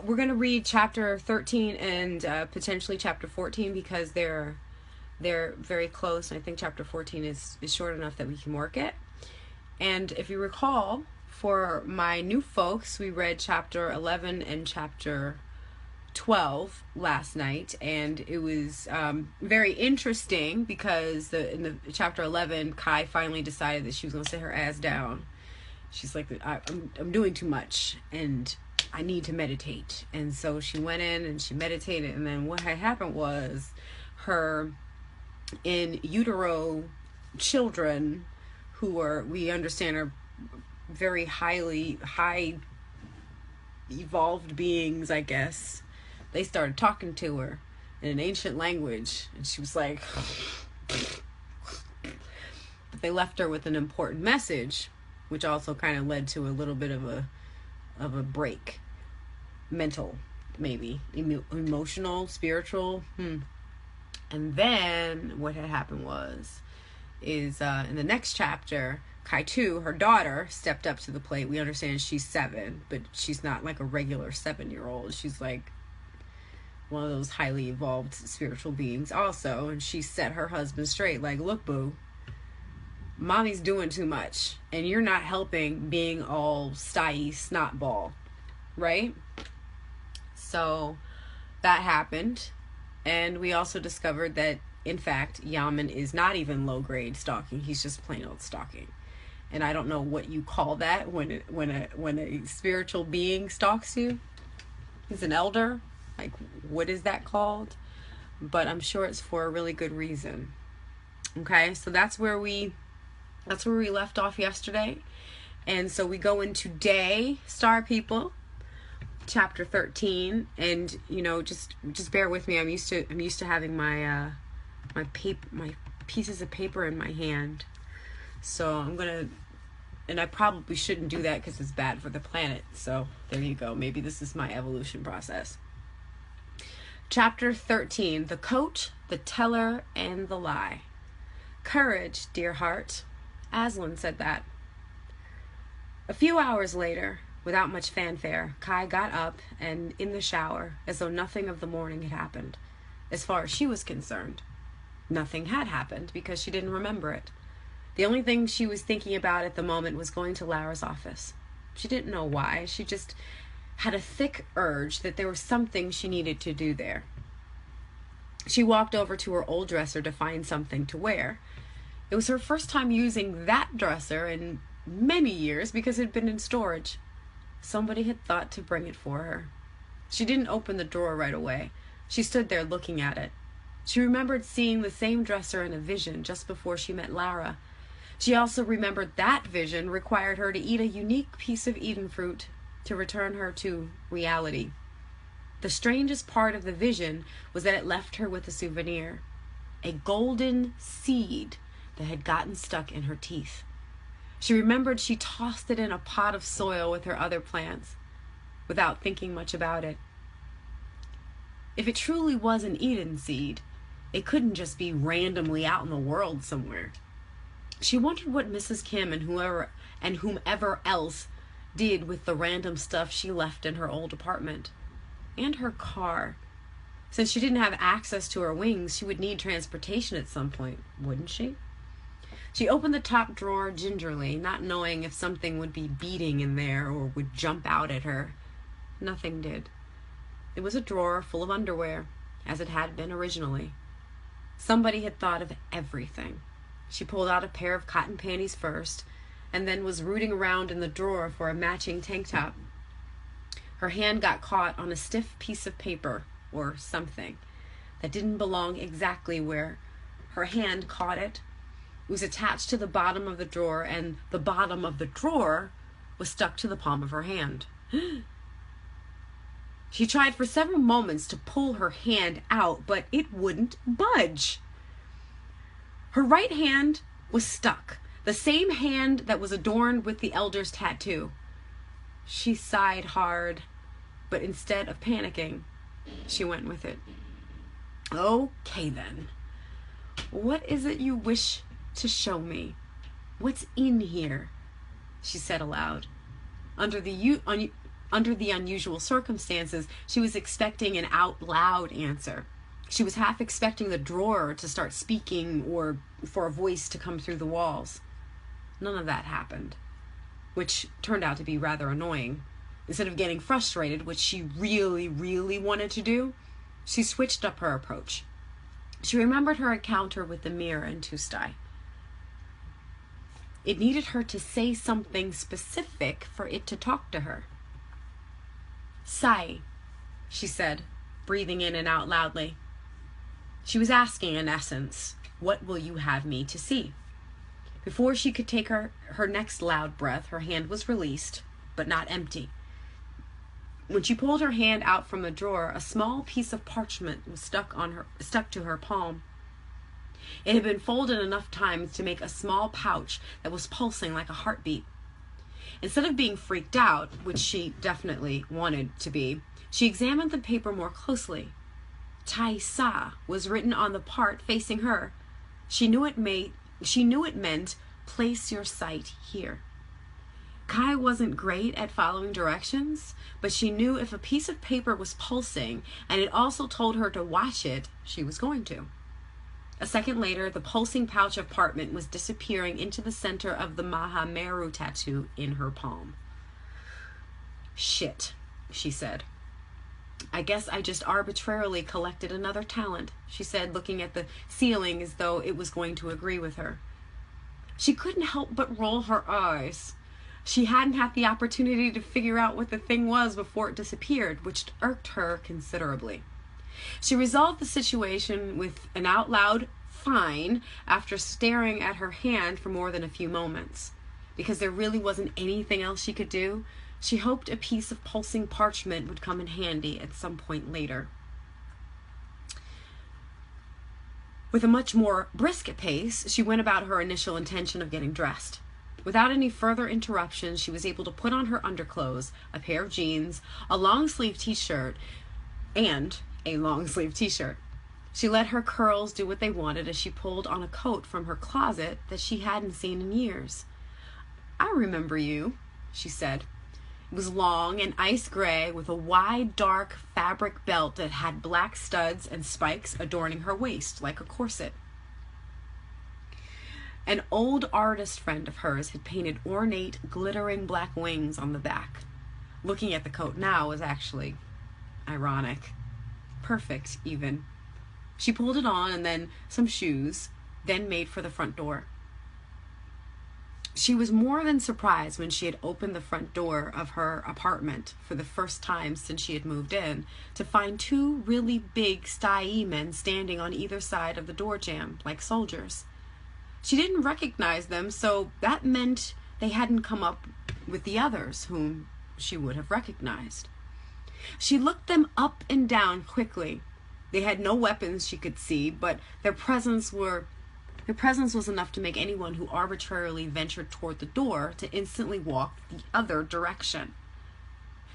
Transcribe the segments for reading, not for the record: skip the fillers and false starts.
we're going to read chapter 13 and potentially chapter 14 because they're very close. And I think chapter 14 is short enough that we can work it. And if you recall, for my new folks, we read chapter 11 and chapter 12 last night, and it was very interesting because in the chapter 11, Kai finally decided that she was going to sit her ass down. She's like, I'm doing too much, and I need to meditate. And so she went in and she meditated, and then what had happened was her in utero children, who we understand are very high evolved beings, I guess. They started talking to her in an ancient language, and she was like, but they left her with an important message, which also kind of led to a little bit of a break, mental, maybe emotional, spiritual. And then what had happened is in the next chapter, Kai-Tu, her daughter, stepped up to the plate. We understand she's 7, but she's not like a regular 7-year-old. She's like one of those highly evolved spiritual beings also. And she set her husband straight, like, look, boo, mommy's doing too much, and you're not helping being all stye snotball, right? So that happened. And we also discovered that, in fact, Yaman is not even low-grade stalking. He's just plain old stalking. And I don't know what you call that when a spiritual being stalks you. He's an elder. Like, what is that called? But I'm sure it's for a really good reason. Okay, so that's where we left off yesterday. And so we go into day, Star People, chapter 13. And just bear with me. I'm used to having my my pieces of paper in my hand. So I'm gonna, and I probably shouldn't do that because it's bad for the planet. So there you go. Maybe this is my evolution process. Chapter 13, the coat, the teller, and the lie. Courage, dear heart. Aslan said that. A few hours later, without much fanfare, Kai got up and in the shower, as though nothing of the morning had happened. As far as she was concerned, nothing had happened because she didn't remember it. The only thing she was thinking about at the moment was going to Lara's office. She didn't know why. She just had a thick urge that there was something she needed to do there. She walked over to her old dresser to find something to wear. It was her first time using that dresser in many years because it had been in storage. Somebody had thought to bring it for her. She didn't open the drawer right away. She stood there looking at it. She remembered seeing the same dresser in a vision just before she met Lara. She also remembered that vision required her to eat a unique piece of Eden fruit to return her to reality. The strangest part of the vision was that it left her with a souvenir, a golden seed that had gotten stuck in her teeth. She remembered she tossed it in a pot of soil with her other plants, without thinking much about it. If it truly was an Eden seed, it couldn't just be randomly out in the world somewhere. She wondered what Mrs. Kim and whomever else did with the random stuff she left in her old apartment. And her car. Since she didn't have access to her wings, she would need transportation at some point, wouldn't she? She opened the top drawer gingerly, not knowing if something would be beating in there or would jump out at her. Nothing did. It was a drawer full of underwear, as it had been originally. Somebody had thought of everything. She pulled out a pair of cotton panties first, and then was rooting around in the drawer for a matching tank top. Her hand got caught on a stiff piece of paper, or something, that didn't belong exactly where her hand caught it. It was attached to the bottom of the drawer, and the bottom of the drawer was stuck to the palm of her hand. She tried for several moments to pull her hand out, but it wouldn't budge. Her right hand was stuck, the same hand that was adorned with the elder's tattoo. She sighed hard, but instead of panicking, she went with it. Okay then. What is it you wish to show me? What's in here? She said aloud. Under the Under the unusual circumstances, she was expecting an out loud answer. She was half expecting the drawer to start speaking or for a voice to come through the walls. None of that happened, which turned out to be rather annoying. Instead of getting frustrated, which she really, really wanted to do, she switched up her approach. She remembered her encounter with the mirror in Tuesday. It needed her to say something specific for it to talk to her. Sai, she said, breathing in and out loudly. She was asking, in essence, what will you have me to see? Before she could take her next loud breath, her hand was released, but not empty. When she pulled her hand out from the drawer, a small piece of parchment was stuck to her palm. It had been folded enough times to make a small pouch that was pulsing like a heartbeat. Instead of being freaked out, which she definitely wanted to be, she examined the paper more closely. Tai Sa was written on the part facing her. She knew it meant place your sight here. Kai wasn't great at following directions, but she knew if a piece of paper was pulsing and it also told her to watch it, she was going to. A second later, the pulsing pouch of parchment was disappearing into the center of the Maha Meru tattoo in her palm. Shit, she said. I guess I just arbitrarily collected another talent, she said, looking at the ceiling as though it was going to agree with her. She couldn't help but roll her eyes. She hadn't had the opportunity to figure out what the thing was before it disappeared, which irked her considerably. She resolved the situation with an out loud fine after staring at her hand for more than a few moments. Because there really wasn't anything else she could do, she hoped a piece of pulsing parchment would come in handy at some point later. With a much more brisk pace, she went about her initial intention of getting dressed. Without any further interruptions, she was able to put on her underclothes, a pair of jeans, a long-sleeve t-shirt, and a long-sleeve t-shirt. She let her curls do what they wanted as she pulled on a coat from her closet that she hadn't seen in years. I remember you, she said. It was long and ice gray with a wide, dark fabric belt that had black studs and spikes adorning her waist like a corset. An old artist friend of hers had painted ornate, glittering black wings on the back. Looking at the coat now was actually ironic. Perfect, even. She pulled it on and then some shoes, then made for the front door. She was more than surprised when she had opened the front door of her apartment for the first time since she had moved in to find two really big Stai men standing on either side of the door jamb, like soldiers. She didn't recognize them, so that meant they hadn't come up with the others, whom she would have recognized. She looked them up and down quickly. They had no weapons she could see, but their presence was enough to make anyone who arbitrarily ventured toward the door to instantly walk the other direction.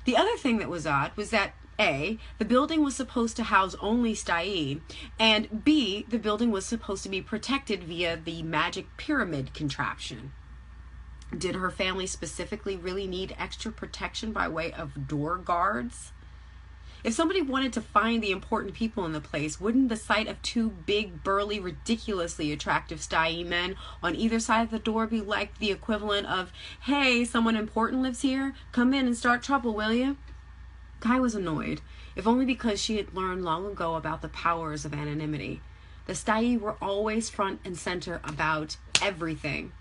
The other thing that was odd was that A, the building was supposed to house only Stai, and B, the building was supposed to be protected via the magic pyramid contraption. Did her family specifically really need extra protection by way of door guards? If somebody wanted to find the important people in the place, wouldn't the sight of two big, burly, ridiculously attractive Stai men on either side of the door be like the equivalent of, hey, someone important lives here? Come in and start trouble, will you? Kai was annoyed, if only because she had learned long ago about the powers of anonymity. The Stai were always front and center about everything.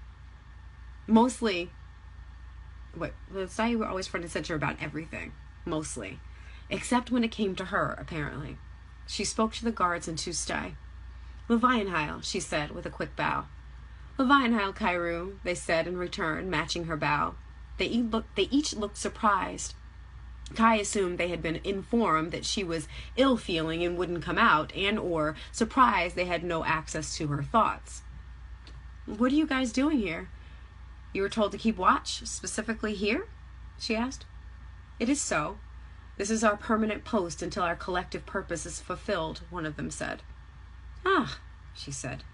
The Stai were always front and center about everything, mostly. Except when it came to her, apparently. She spoke to the guards in Tuesday. Lovianhal, she said with a quick bow. Lovianhal, Kairu, they said in return, matching her bow. They each looked surprised. Kai assumed they had been informed that she was ill-feeling and wouldn't come out, and or surprised they had no access to her thoughts. What are you guys doing here? You were told to keep watch, specifically here? She asked. It is so. This is our permanent post until our collective purpose is fulfilled, one of them said. Ah, she said.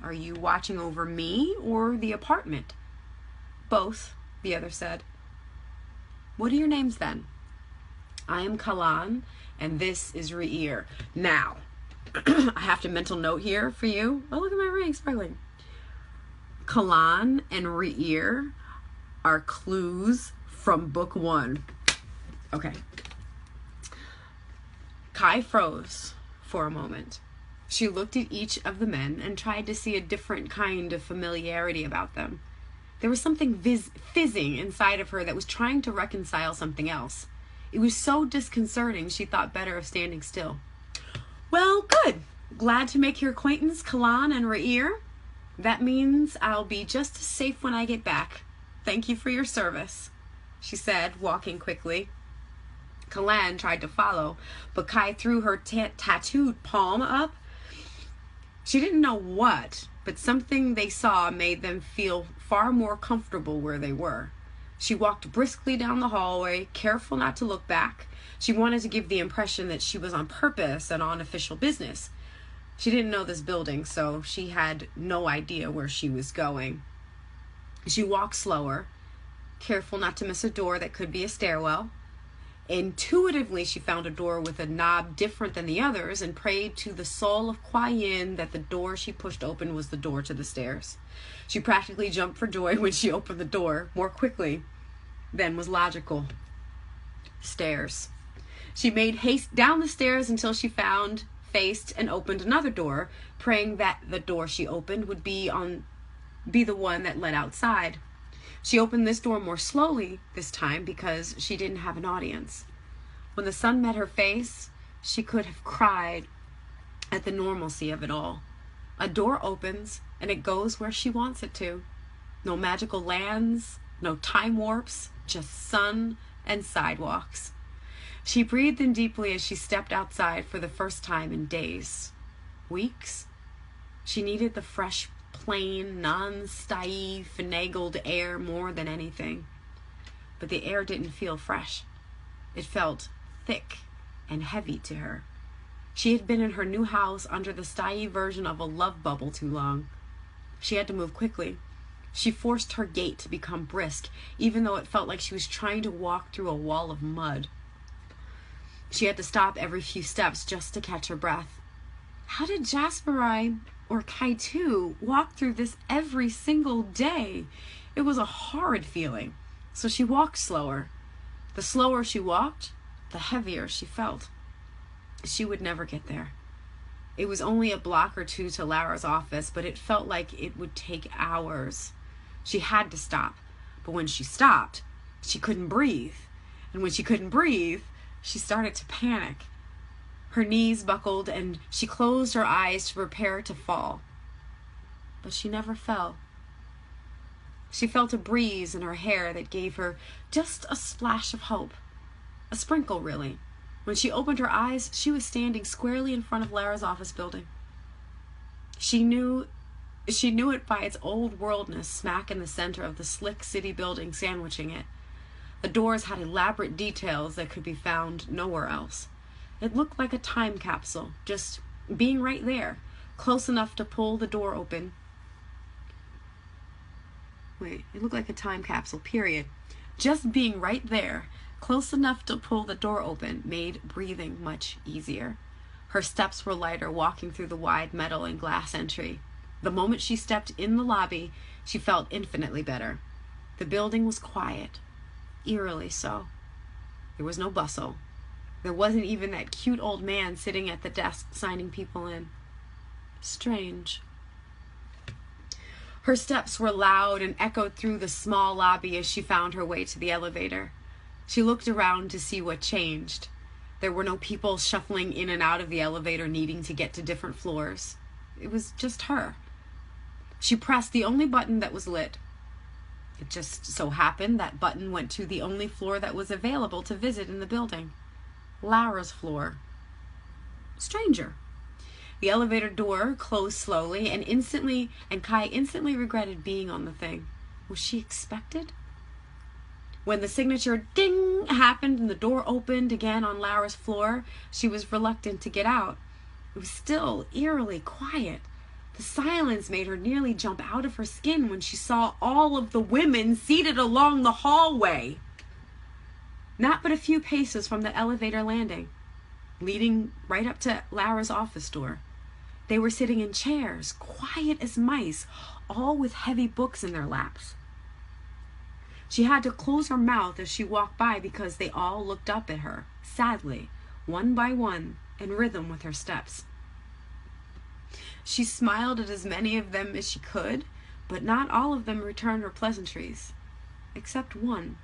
Are you watching over me or the apartment? Both, the other said. What are your names then? I am Kalan, and this is Re'ir. Now, I have to mental note here for you. Oh, look at my ring, sparkling. Kalan and Re'ir are clues from book 1. Okay. Kai froze for a moment. She looked at each of the men and tried to see a different kind of familiarity about them. There was something fizzing inside of her that was trying to reconcile something else. It was so disconcerting she thought better of standing still. Well, good. Glad to make your acquaintance, Kalan and Re'ir. That means I'll be just as safe when I get back. Thank you for your service, she said, walking quickly. Kalan tried to follow, but Kai threw her tattooed palm up. She didn't know what, but something they saw made them feel far more comfortable where they were. She walked briskly down the hallway, careful not to look back. She wanted to give the impression that she was on purpose and on official business. She didn't know this building, so she had no idea where she was going. She walked slower, careful not to miss a door that could be a stairwell. Intuitively, she found a door with a knob different than the others and prayed to the soul of Kuai Yin that the door she pushed open was the door to the stairs. She practically jumped for joy when she opened the door more quickly than was logical. Stairs. She made haste down the stairs until she faced and opened another door, praying that the door she opened would be the one that led outside. She opened this door more slowly this time because she didn't have an audience. When the sun met her face, she could have cried at the normalcy of it all. A door opens and it goes where she wants it to. No magical lands, no time warps, just sun and sidewalks. She breathed in deeply as she stepped outside for the first time in days, weeks. She needed the fresh, plain, non-stye, finagled air more than anything. But the air didn't feel fresh. It felt thick and heavy to her. She had been in her new house under the stye version of a love bubble too long. She had to move quickly. She forced her gait to become brisk, even though it felt like she was trying to walk through a wall of mud. She had to stop every few steps just to catch her breath. How did Jasperai or Kaitu walk through this every single day? It was a horrid feeling. So she walked slower. The slower she walked, the heavier she felt. She would never get there. It was only a block or two to Lara's office, but it felt like it would take hours. She had to stop. But when she stopped, she couldn't breathe. And when she couldn't breathe, she started to panic. Her knees buckled and she closed her eyes to prepare to fall. But she never fell. She felt a breeze in her hair that gave her just a splash of hope. A sprinkle, really. When she opened her eyes, she was standing squarely in front of Lara's office building. She knew it by its old worldness, smack in the center of the slick city building sandwiching it. The doors had elaborate details that could be found nowhere else. It looked like a time capsule, just being right there, close enough to pull the door open. It looked like a time capsule, period. Just being right there, close enough to pull the door open, made breathing much easier. Her steps were lighter, walking through the wide metal and glass entry. The moment she stepped in the lobby, she felt infinitely better. The building was quiet, eerily so. There was no bustle. There wasn't even that cute old man sitting at the desk signing people in. Strange. Her steps were loud and echoed through the small lobby as she found her way to the elevator. She looked around to see what changed. There were no people shuffling in and out of the elevator needing to get to different floors. It was just her. She pressed the only button that was lit. It just so happened that button went to the only floor that was available to visit in the building. Lara's floor. Stranger. The elevator door closed slowly, and Kai instantly regretted being on the thing. Was she expected? When the signature ding happened and the door opened again on Lara's floor, she was reluctant to get out. It was still eerily quiet. The silence made her nearly jump out of her skin when she saw all of the women seated along the hallway. not but a few paces from the elevator landing, leading right up to Lara's office door. They were sitting in chairs, quiet as mice, all with heavy books in their laps. She had to close her mouth as she walked by because they all looked up at her, sadly, one by one, in rhythm with her steps. She smiled at as many of them as she could, but not all of them returned her pleasantries, except one,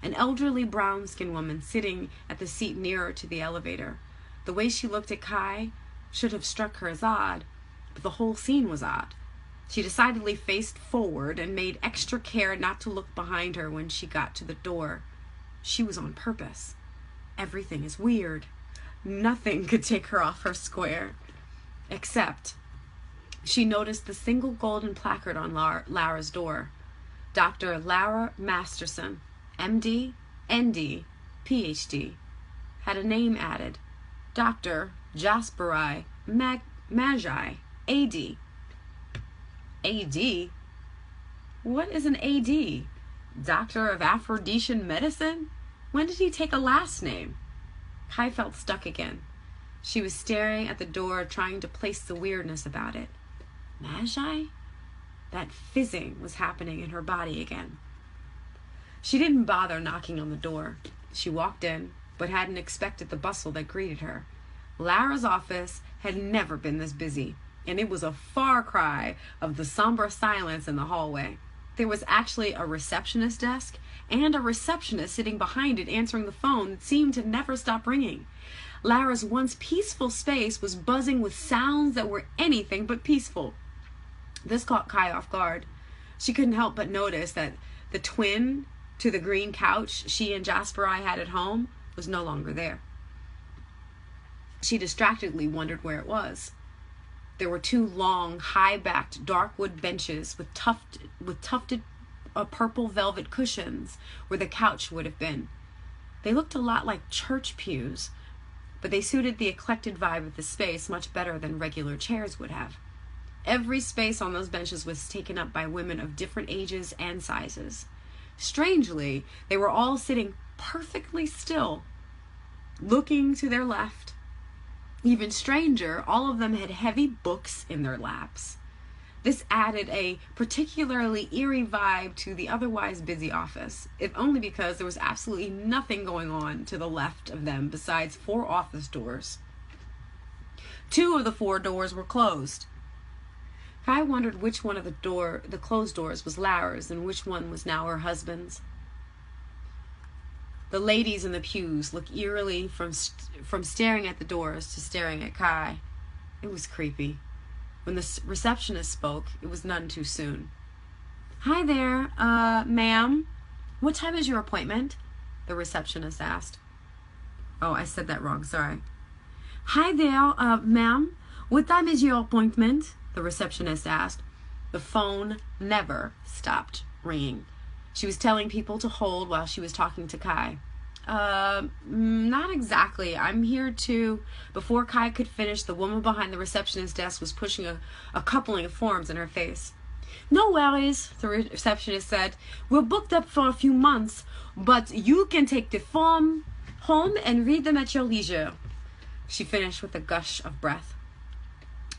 an elderly brown-skinned woman sitting at the seat nearer to the elevator. The way she looked at Kai should have struck her as odd, but the whole scene was odd. She decidedly faced forward and made extra care not to look behind her when she got to the door. She was on purpose. Everything is weird. Nothing could take her off her square. Except she noticed the single golden placard on Lara's door. Dr. Lara Masterson, MD, ND, PhD, had a name added. Dr. Jasperi Magi, AD. AD? What is an AD? Doctor of Aphrodisian Medicine? When did he take a last name? Kai felt stuck again. She was staring at the door, trying to place the weirdness about it. Magi? That fizzing was happening in her body again. She didn't bother knocking on the door. She walked in, but hadn't expected the bustle that greeted her. Lara's office had never been this busy, and it was a far cry of the somber silence in the hallway. There was actually a receptionist desk and a receptionist sitting behind it answering the phone that seemed to never stop ringing. Lara's once peaceful space was buzzing with sounds that were anything but peaceful. This caught Kai off guard. She couldn't help but notice that the twin to the green couch she and Jasperi had at home was no longer there. She distractedly wondered where it was. There were two long, high-backed, dark wood benches with tufted purple velvet cushions where the couch would have been. They looked a lot like church pews, but they suited the eclectic vibe of the space much better than regular chairs would have. Every space on those benches was taken up by women of different ages and sizes. Strangely, they were all sitting perfectly still, looking to their left. Even stranger, all of them had heavy books in their laps. This added a particularly eerie vibe to the otherwise busy office, if only because there was absolutely nothing going on to the left of them besides 4 office doors. 2 of the 4 doors were closed. Kai wondered which one of the closed doors was Lara's and which one was now her husband's. The ladies in the pews looked eerily from staring at the doors to staring at Kai. It was creepy. When the receptionist spoke, it was none too soon. Hi there, ma'am. What time is your appointment? The receptionist asked. Oh, I said that wrong, sorry. Hi there, ma'am. What time is your appointment? The receptionist asked. The phone never stopped ringing. She was telling people to hold while she was talking to Kai. Not exactly. I'm here to... Before Kai could finish, the woman behind the receptionist desk was pushing a coupling of forms in her face. No worries, the receptionist said. We're booked up for a few months, but you can take the form home and read them at your leisure. She finished with a gush of breath.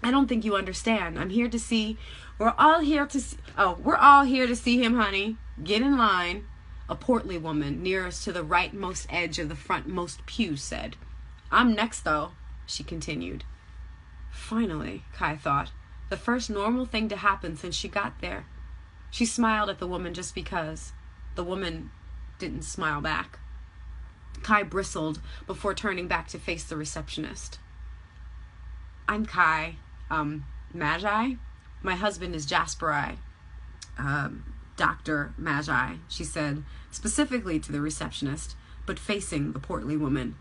I don't think you understand. I'm here to see... We're all here to see him, honey. Get in line. A portly woman nearest to the rightmost edge of the frontmost pew said. I'm next, though, she continued. Finally, Kai thought, the first normal thing to happen since she got there. She smiled at the woman just because. The woman didn't smile back. Kai bristled before turning back to face the receptionist. I'm Kai. Magi? My husband is Jasperi. Dr. Magi, she said, specifically to the receptionist, but facing the portly woman.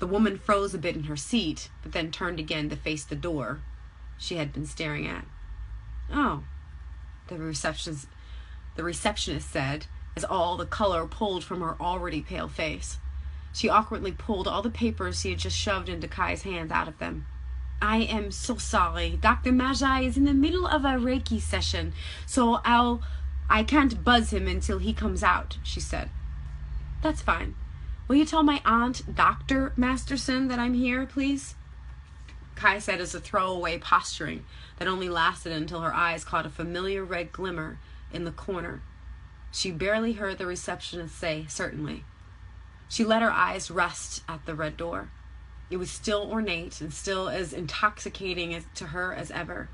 The woman froze a bit in her seat, but then turned again to face the door she had been staring at. Oh, the receptionist said, as all the color pulled from her already pale face. She awkwardly pulled all the papers she had just shoved into Kai's hand out of them. I am so sorry. Dr. Magi is in the middle of a Reiki session, so I can't buzz him until he comes out, she said. That's fine. Will you tell my aunt, Dr. Masterson, that I'm here, please? Kai said as a throwaway posturing that only lasted until her eyes caught a familiar red glimmer in the corner. She barely heard the receptionist say, certainly. She let her eyes rest at the red door. It was still ornate and still as intoxicating to her as ever.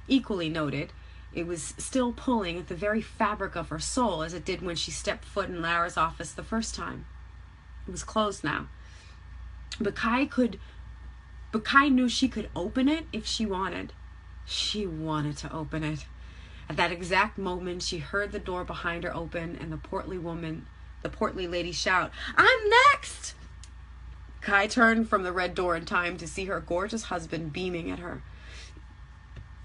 Equally noted, it was still pulling at the very fabric of her soul as it did when she stepped foot in Lara's office the first time. It was closed now. But Kai knew she could open it if she wanted. She wanted to open it. At that exact moment, she heard the door behind her open and the portly lady shout, "I'm next!" Kai turned from the red door in time to see her gorgeous husband beaming at her.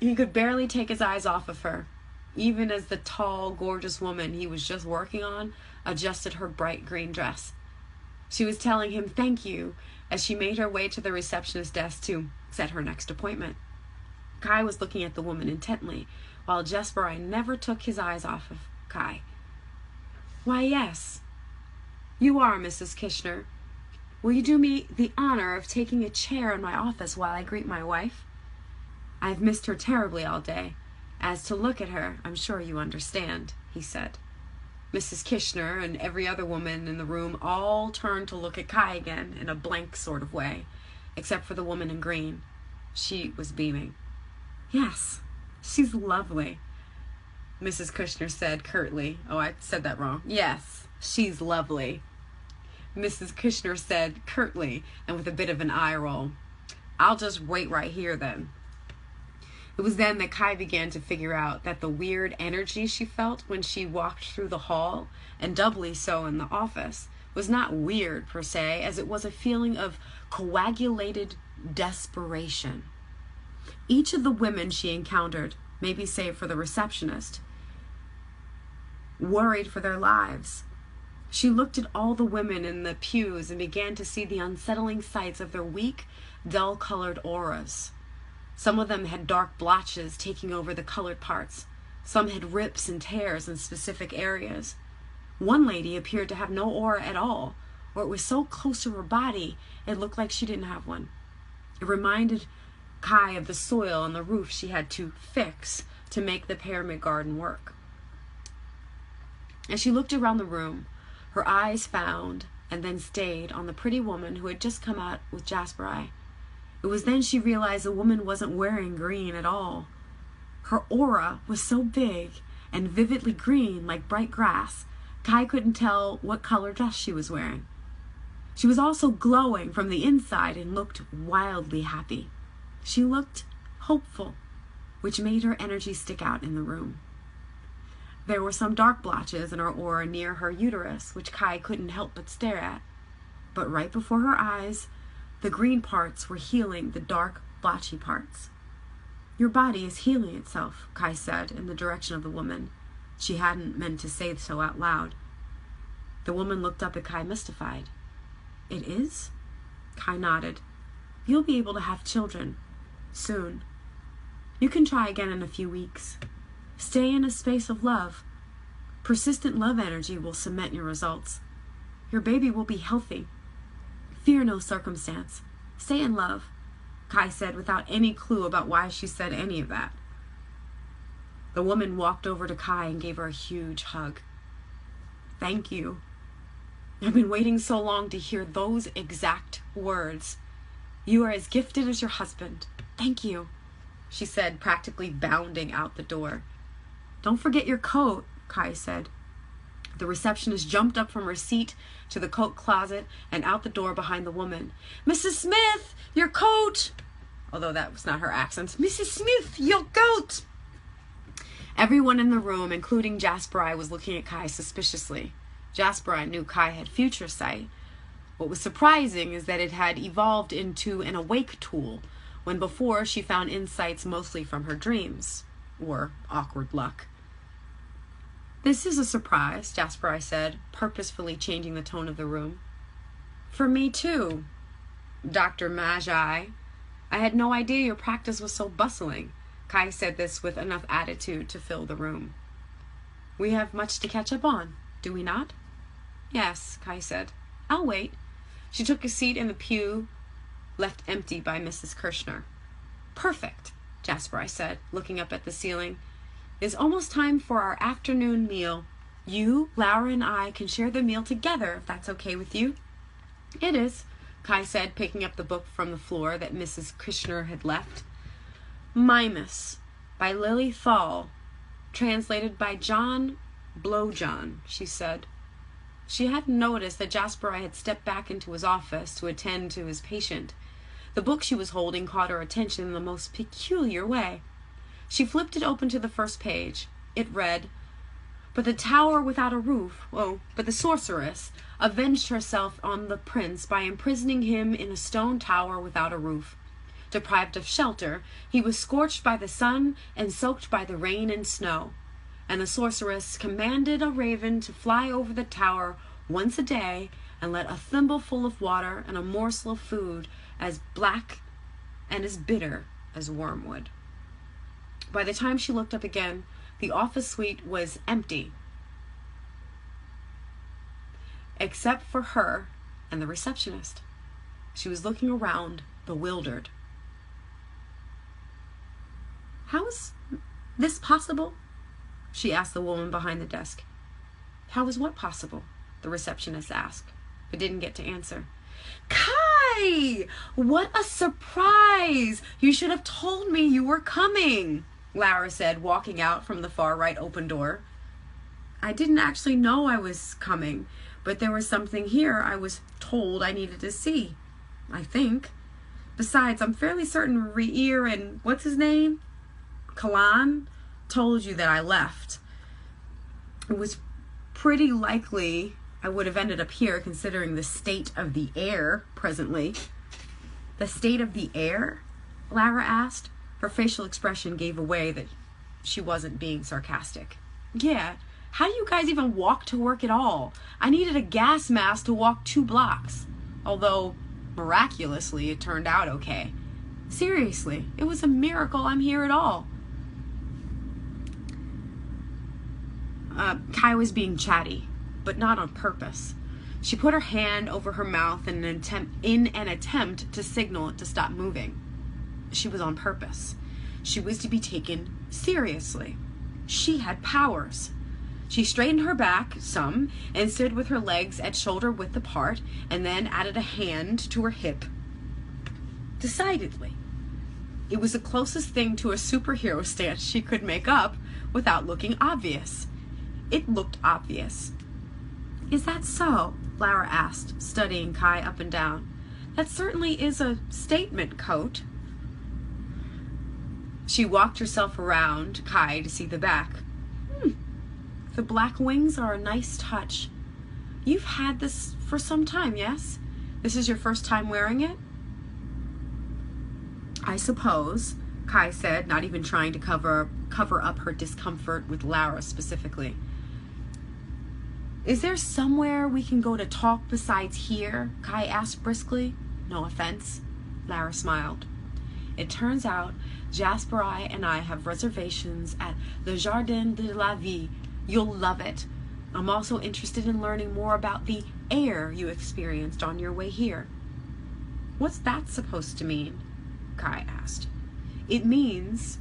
He could barely take his eyes off of her, even as the tall, gorgeous woman he was just working on adjusted her bright green dress. She was telling him thank you as she made her way to the receptionist desk to set her next appointment. Kai was looking at the woman intently, while Jesper never took his eyes off of Kai. "Why, yes. You are Mrs. Kishner. Will you do me the honor of taking a chair in my office while I greet my wife? I've missed her terribly all day. As to look at her, I'm sure you understand," he said. Mrs. Kishner and every other woman in the room all turned to look at Kai again in a blank sort of way, except for the woman in green. She was beaming. "Yes, she's lovely," Mrs. Kishner said curtly. Oh, I said that wrong. "Yes, she's lovely," Mrs. Kishner said curtly and with a bit of an eye roll. "I'll just wait right here then." It was then that Kai began to figure out that the weird energy she felt when she walked through the hall, and doubly so in the office, was not weird per se, as it was a feeling of coagulated desperation. Each of the women she encountered, maybe save for the receptionist, worried for their lives. She looked at all the women in the pews and began to see the unsettling sights of their weak, dull-colored auras. Some of them had dark blotches taking over the colored parts. Some had rips and tears in specific areas. One lady appeared to have no aura at all, or it was so close to her body it looked like she didn't have one. It reminded Kai of the soil on the roof she had to fix to make the pyramid garden work. As she looked around the room, her eyes found and then stayed on the pretty woman who had just come out with Jasper. It was then she realized the woman wasn't wearing green at all. Her aura was so big and vividly green like bright grass, Kai couldn't tell what color dress she was wearing. She was also glowing from the inside and looked wildly happy. She looked hopeful, which made her energy stick out in the room. There were some dark blotches in her aura near her uterus, which Kai couldn't help but stare at. But right before her eyes, the green parts were healing the dark, blotchy parts. "Your body is healing itself," Kai said in the direction of the woman. She hadn't meant to say so out loud. The woman looked up at Kai mystified. "It is?" Kai nodded. "You'll be able to have children. Soon. You can try again in a few weeks. Stay in a space of love. Persistent love energy will cement your results. Your baby will be healthy. Fear no circumstance. Stay in love," Kai said without any clue about why she said any of that. The woman walked over to Kai and gave her a huge hug. "Thank you. I've been waiting so long to hear those exact words. You are as gifted as your husband. Thank you," she said, practically bounding out the door. "Don't forget your coat," Kai said. The receptionist jumped up from her seat to the coat closet and out the door behind the woman. "Mrs. Smith, your coat!" Although that was not her accent. "Mrs. Smith, your coat!" Everyone in the room, including Jasper, was looking at Kai suspiciously. Jasper knew Kai had future sight. What was surprising is that it had evolved into an awake tool, when before she found insights mostly from her dreams, or awkward luck. "This is a surprise," Jasper said, purposefully changing the tone of the room. "For me too, Dr. Magi. I had no idea your practice was so bustling." Kai said this with enough attitude to fill the room. "We have much to catch up on, do we not?" "Yes," Kai said. I'll wait. She took a seat in the pew left empty by Mrs. Kirshner. Perfect, Jasper, I said, looking up at the ceiling. It's almost time for our afternoon meal. You, Laura, and I can share the meal together, if that's okay with you. It is, Kai said, picking up the book from the floor that Mrs. Kirshner had left. Mimas, by Lily Thal, translated by John Blowjohn, she said. She hadn't noticed that Jasper had stepped back into his office to attend to his patient. The book she was holding caught her attention in the most peculiar way. She flipped it open to the first page. It read, But the sorceress avenged herself on the prince by imprisoning him in a stone tower without a roof. Deprived of shelter, he was scorched by the sun and soaked by the rain and snow. And the sorceress commanded a raven to fly over the tower once a day and let a thimbleful of water and a morsel of food as black and as bitter as wormwood. By the time she looked up again, the office suite was empty, except for her and the receptionist. She was looking around, bewildered. How is this possible? She asked the woman behind the desk. How is what possible? The receptionist asked, but didn't get to answer. Kai! What a surprise! You should have told me you were coming, Lara said, walking out from the far right open door. I didn't actually know I was coming, but there was something here I was told I needed to see, I think. Besides, I'm fairly certain Reir and what's his name? Kalan told you that I left. It was pretty likely I would have ended up here considering the state of the air presently. The state of the air? Lara asked. Her facial expression gave away that she wasn't being sarcastic. Yeah, how do you guys even walk to work at all? I needed a gas mask to walk 2 blocks. Although, miraculously, it turned out okay. Seriously, it was a miracle I'm here at all. Kai was being chatty, but not on purpose. She put her hand over her mouth in an attempt to signal it to stop moving. She was on purpose. She was to be taken seriously. She had powers. She straightened her back some and stood with her legs at shoulder width apart, and then added a hand to her hip. Decidedly. It was the closest thing to a superhero stance she could make up without looking obvious. It looked obvious. Is that so? Lara asked, studying Kai up and down. That certainly is a statement coat. She walked herself around Kai to see the back. The black wings are a nice touch. You've had this for some time, yes? This is your first time wearing it? I suppose, Kai said, not even trying to cover up her discomfort with Lara specifically. Is there somewhere we can go to talk besides here? Kai asked briskly. No offense. Lara smiled. It turns out Jasper and I have reservations at Le Jardin de la Vie. You'll love it. I'm also interested in learning more about the air you experienced on your way here. What's that supposed to mean? Kai asked. It means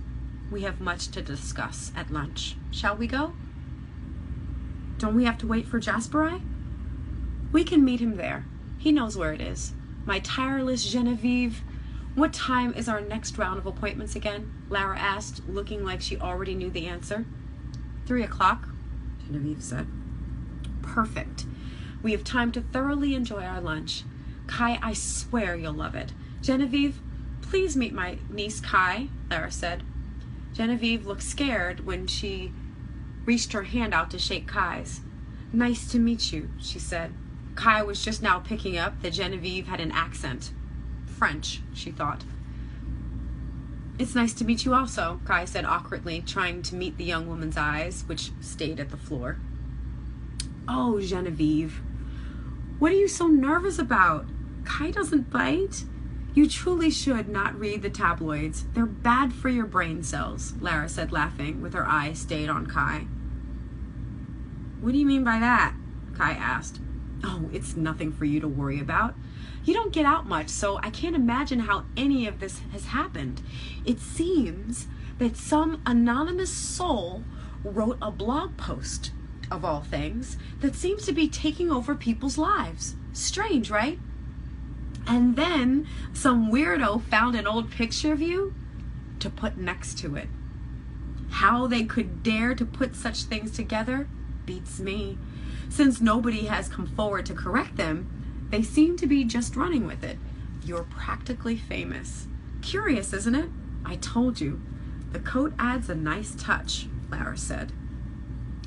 we have much to discuss at lunch. Shall we go? Don't we have to wait for Jasper? We can meet him there. He knows where it is. My tireless Genevieve. What time is our next round of appointments again? Lara asked, looking like she already knew the answer. 3 o'clock, Genevieve said. Perfect. We have time to thoroughly enjoy our lunch. Kai, I swear you'll love it. Genevieve, please meet my niece Kai, Lara said. Genevieve looked scared when she reached her hand out to shake Kai's. Nice to meet you, she said. Kai was just now picking up that Genevieve had an accent. French, she thought. It's nice to meet you also, Kai said awkwardly, trying to meet the young woman's eyes, which stayed at the floor. Oh, Genevieve, what are you so nervous about? Kai doesn't bite. You truly should not read the tabloids. They're bad for your brain cells, Lara said, laughing, with her eyes stayed on Kai. What do you mean by that? Kai asked. Oh, it's nothing for you to worry about. You don't get out much, so I can't imagine how any of this has happened. It seems that some anonymous soul wrote a blog post, of all things, that seems to be taking over people's lives. Strange, right? And then some weirdo found an old picture of you to put next to it. How they could dare to put such things together beats me. Since nobody has come forward to correct them, they seem to be just running with it. You're practically famous. Curious, isn't it? I told you. The coat adds a nice touch, Lara said.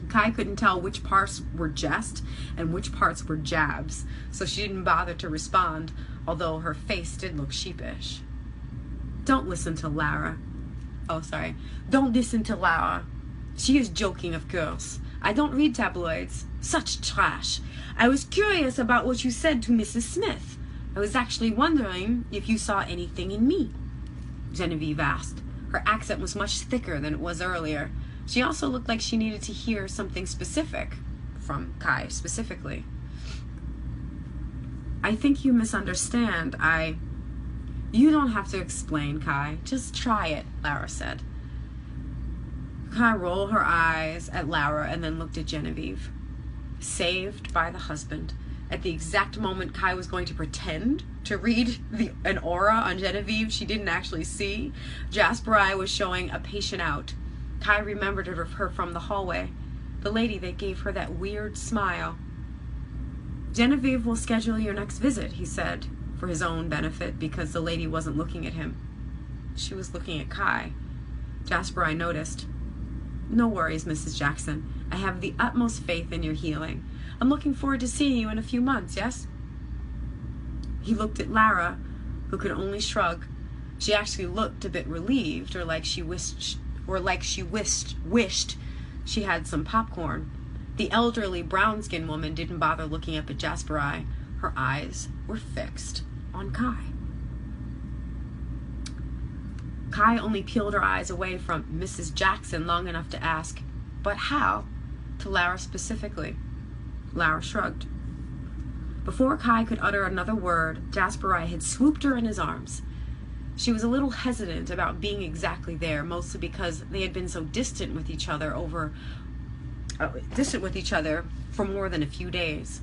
Kai couldn't tell which parts were jest and which parts were jabs, so she didn't bother to respond, although her face did look sheepish. Don't listen to Lara. Don't listen to Lara. She is joking, of course. I don't read tabloids. Such trash. I was curious about what you said to Mrs. Smith. I was actually wondering if you saw anything in me. Genevieve asked. Her accent was much thicker than it was earlier. She also looked like she needed to hear something specific from Kai specifically. I think you misunderstand. You don't have to explain, Kai. Just try it, Lara said. Kai rolled her eyes at Lara and then looked at Genevieve. Saved by the husband. At the exact moment Kai was going to pretend to read an aura on Genevieve she didn't actually see, Jasperai was showing a patient out. Kai remembered her from the hallway, the lady that gave her that weird smile. Genevieve will schedule your next visit, he said, for his own benefit, because the lady wasn't looking at him. She was looking at Kai. Jasperai noticed. No worries, Mrs. Jackson. I have the utmost faith in your healing. I'm looking forward to seeing you in a few months, yes? He looked at Lara, who could only shrug. She actually looked a bit relieved, or like she wished she had some popcorn. The elderly brown-skinned woman didn't bother looking up at Jasperai. Her eyes were fixed on Kai. Kai only peeled her eyes away from Mrs. Jackson long enough to ask, "But how?" to Lara specifically. Lara shrugged. Before Kai could utter another word, Jasperai had swooped her in his arms. She was a little hesitant about being exactly there, mostly because they had been so distant with each other for more than a few days.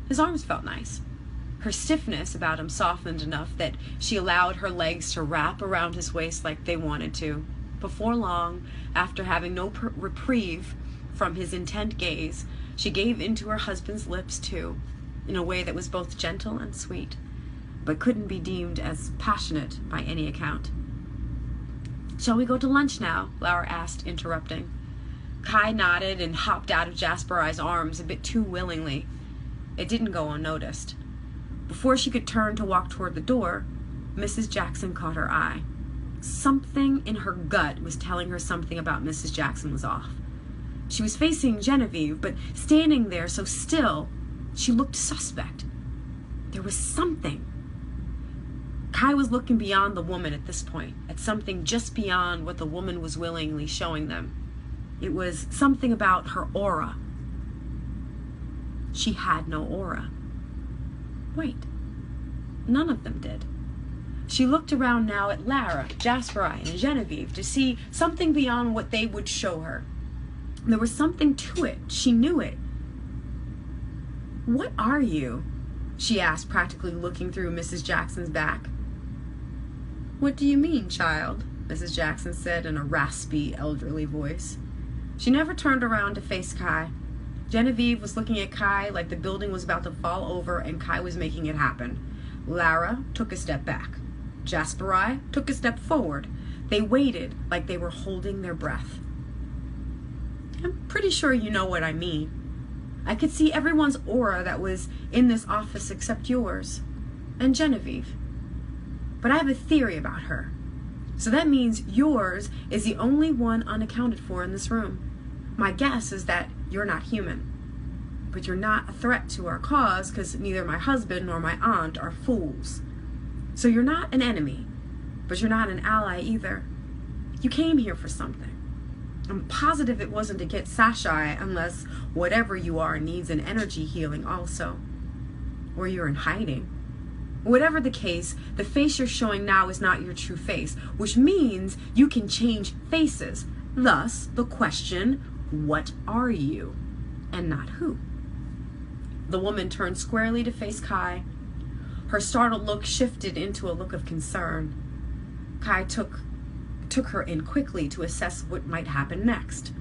His arms felt nice. Her stiffness about him softened enough that she allowed her legs to wrap around his waist like they wanted to. Before long, after having no reprieve from his intent gaze, she gave into her husband's lips too, in a way that was both gentle and sweet, but couldn't be deemed as passionate by any account. Shall we go to lunch now? Lara asked, interrupting. Kai nodded and hopped out of Jasperai's arms a bit too willingly. It didn't go unnoticed. Before she could turn to walk toward the door, Mrs. Jackson caught her eye. Something in her gut was telling her something about Mrs. Jackson was off. She was facing Genevieve, but standing there so still, she looked suspect. There was something. Kai was looking beyond the woman at this point, at something just beyond what the woman was willingly showing them. It was something about her aura. She had no aura. Wait, none of them did. She looked around now at Lara, Jasperai, and Genevieve to see something beyond what they would show her. There was something to it. She knew it. What are you? She asked, practically looking through Mrs. Jackson's back. What do you mean, child? Mrs. Jackson said in a raspy, elderly voice. She never turned around to face Kai. Genevieve was looking at Kai like the building was about to fall over and Kai was making it happen. Lara took a step back. Jasperai took a step forward. They waited like they were holding their breath. I'm pretty sure you know what I mean. I could see everyone's aura that was in this office except yours and Genevieve. But I have a theory about her. So that means yours is the only one unaccounted for in this room. My guess is that you're not human. But you're not a threat to our cause because neither my husband nor my aunt are fools. So you're not an enemy, but you're not an ally either. You came here for something. I'm positive it wasn't to get Sashai unless whatever you are needs an energy healing also. or you're in hiding. Whatever the case, the face you're showing now is not your true face, which means you can change faces. Thus, the question, what are you? And not who. The woman turned squarely to face Kai. Her startled look shifted into a look of concern. Kai took her in quickly to assess what might happen next.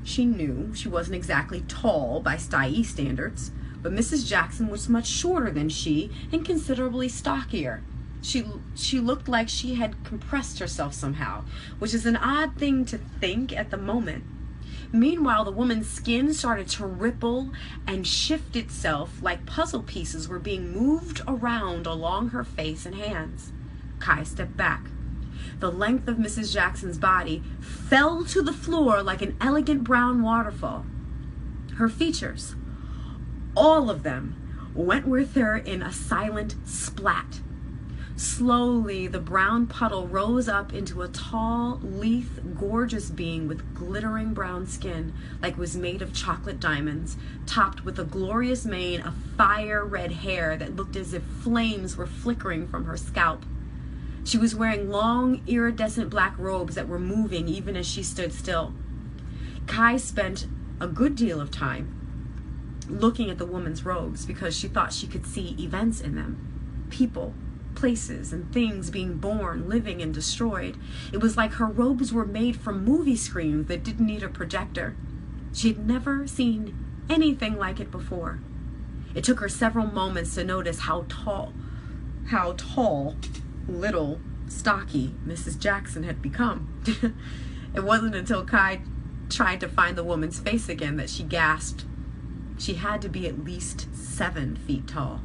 She knew she wasn't exactly tall by Stye standards, but Mrs. Jackson was much shorter than she and considerably stockier. She looked like she had compressed herself somehow, which is an odd thing to think at the moment. Meanwhile, the woman's skin started to ripple and shift itself like puzzle pieces were being moved around along her face and hands. Kai stepped back. The length of Mrs. Jackson's body fell to the floor like an elegant brown waterfall. Her features, all of them, went with her in a silent splat. Slowly, the brown puddle rose up into a tall, lithe, gorgeous being with glittering brown skin, like it was made of chocolate diamonds, topped with a glorious mane of fire-red hair that looked as if flames were flickering from her scalp. She was wearing long, iridescent black robes that were moving even as she stood still. Kai spent a good deal of time looking at the woman's robes because she thought she could see events in them, people, places, and things being born, living, and destroyed. It was like her robes were made from movie screens that didn't need a projector. She had never seen anything like it before. It took her several moments to notice how tall, little, stocky Mrs. Jackson had become. It wasn't until Kai tried to find the woman's face again that she gasped. She had to be at least 7 feet tall.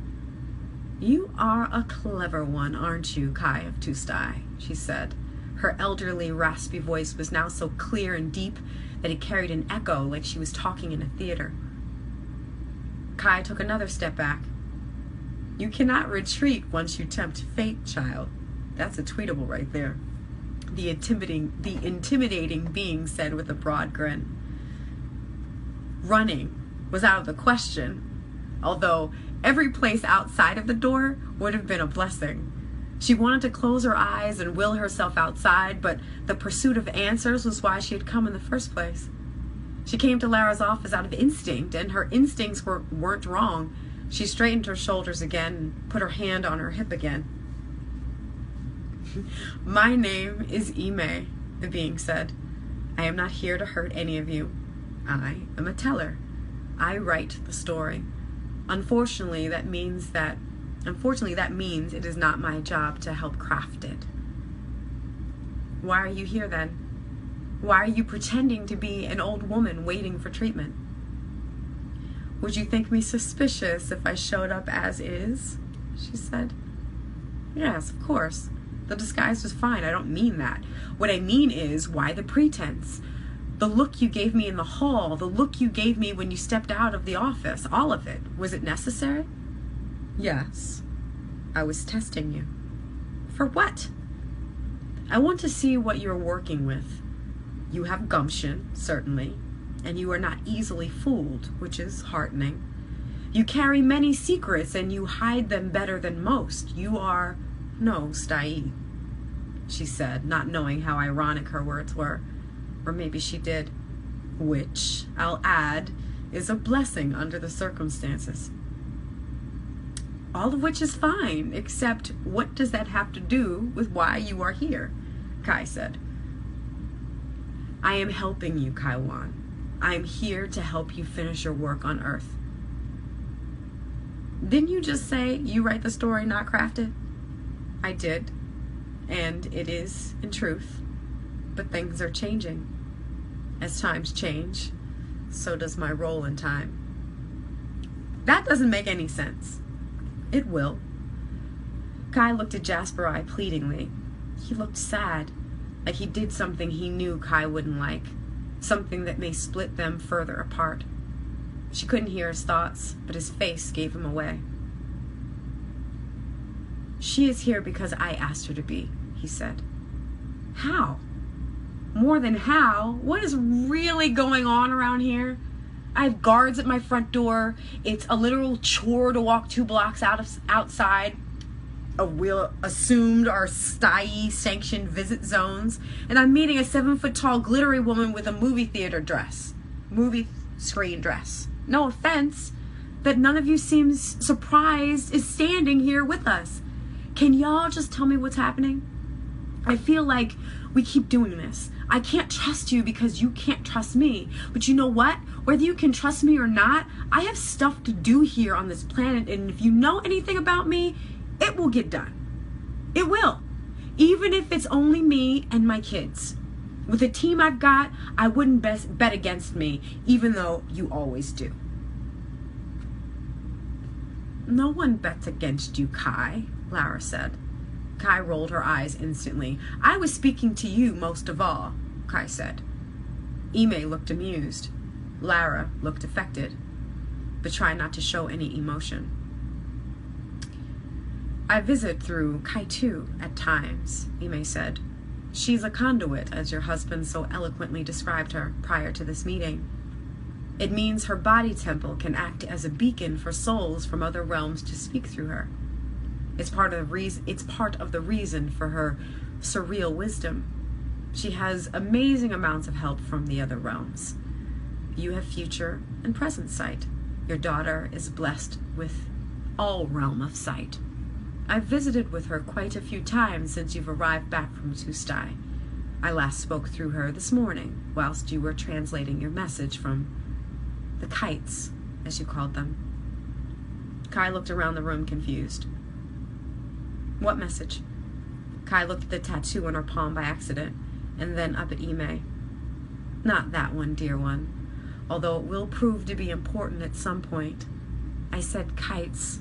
"You are a clever one, aren't you, Kai of Tustye?" she said. Her elderly, raspy voice was now so clear and deep that it carried an echo like she was talking in a theater. Kai took another step back. "You cannot retreat once you tempt fate, child." That's a tweetable right there. The intimidating being said with a broad grin. Running was out of the question, although every place outside of the door would have been a blessing. She wanted to close her eyes and will herself outside, but the pursuit of answers was why she had come in the first place. She came to Lara's office out of instinct, and her instincts weren't wrong. She straightened her shoulders again and put her hand on her hip again. "My name is Ime," the being said. "I am not here to hurt any of you. I am a teller. I write the story. Unfortunately, that means it is not my job to help craft it." "Why are you here then? Why are you pretending to be an old woman waiting for treatment?" "Would you think me suspicious if I showed up as is?" she said. "Yes, of course. The disguise was fine. I don't mean that. What I mean is, why the pretense? The look you gave me in the hall, the look you gave me when you stepped out of the office, all of it. Was it necessary?" "Yes. I was testing you." "For what?" "I want to see what you're working with. You have gumption, certainly, and you are not easily fooled, which is heartening. You carry many secrets, and you hide them better than most. You are no Stye," she said, not knowing how ironic her words were. Or maybe she did. Which, I'll add, is a blessing under the circumstances. "All of which is fine, except what does that have to do with why you are here?" Kai said. "I am helping you, Kaiwan. I am here to help you finish your work on Earth." "Didn't you just say you write the story, not craft it?" "I did, and it is, in truth. But things are changing. As times change, so does my role in time." "That doesn't make any sense." "It will." Kai looked at Jasper Eye pleadingly. He looked sad, like he did something he knew Kai wouldn't like, something that may split them further apart. She couldn't hear his thoughts, but his face gave him away. "She is here because I asked her to be," he said. "How?" "More than how? What is really going on around here?" I have guards at my front door. It's a literal chore to walk 2 blocks outside. We'll assumed our STI sanctioned visit zones. And I'm meeting a 7-foot tall glittery woman with a movie screen dress. No offense, that none of you seems surprised is standing here with us. Can y'all just tell me what's happening? I feel like we keep doing this. I can't trust you because you can't trust me. But you know what? Whether you can trust me or not, I have stuff to do here on this planet. And if you know anything about me, it will get done. It will. Even if it's only me and my kids. With the team I've got, I wouldn't bet against me, even though you always do. No one bets against you, Kai, Lara said. Kai rolled her eyes instantly. I was speaking to you most of all, Kai said. Ime looked amused. Lara looked affected, but tried not to show any emotion. I visit through Kai too at times, Ime said. She's a conduit, as your husband so eloquently described her prior to this meeting. It means her body temple can act as a beacon for souls from other realms to speak through her. It's part of the reason for her surreal wisdom. She has amazing amounts of help from the other realms. You have future and present sight. Your daughter is blessed with all realm of sight. I've visited with her quite a few times since you've arrived back from Tustai. I last spoke through her this morning, whilst you were translating your message from the kites, as you called them. Kai looked around the room confused. What message? Kai looked at the tattoo on her palm by accident, and then up at Ime. Not that one, dear one, although it will prove to be important at some point. I said kites.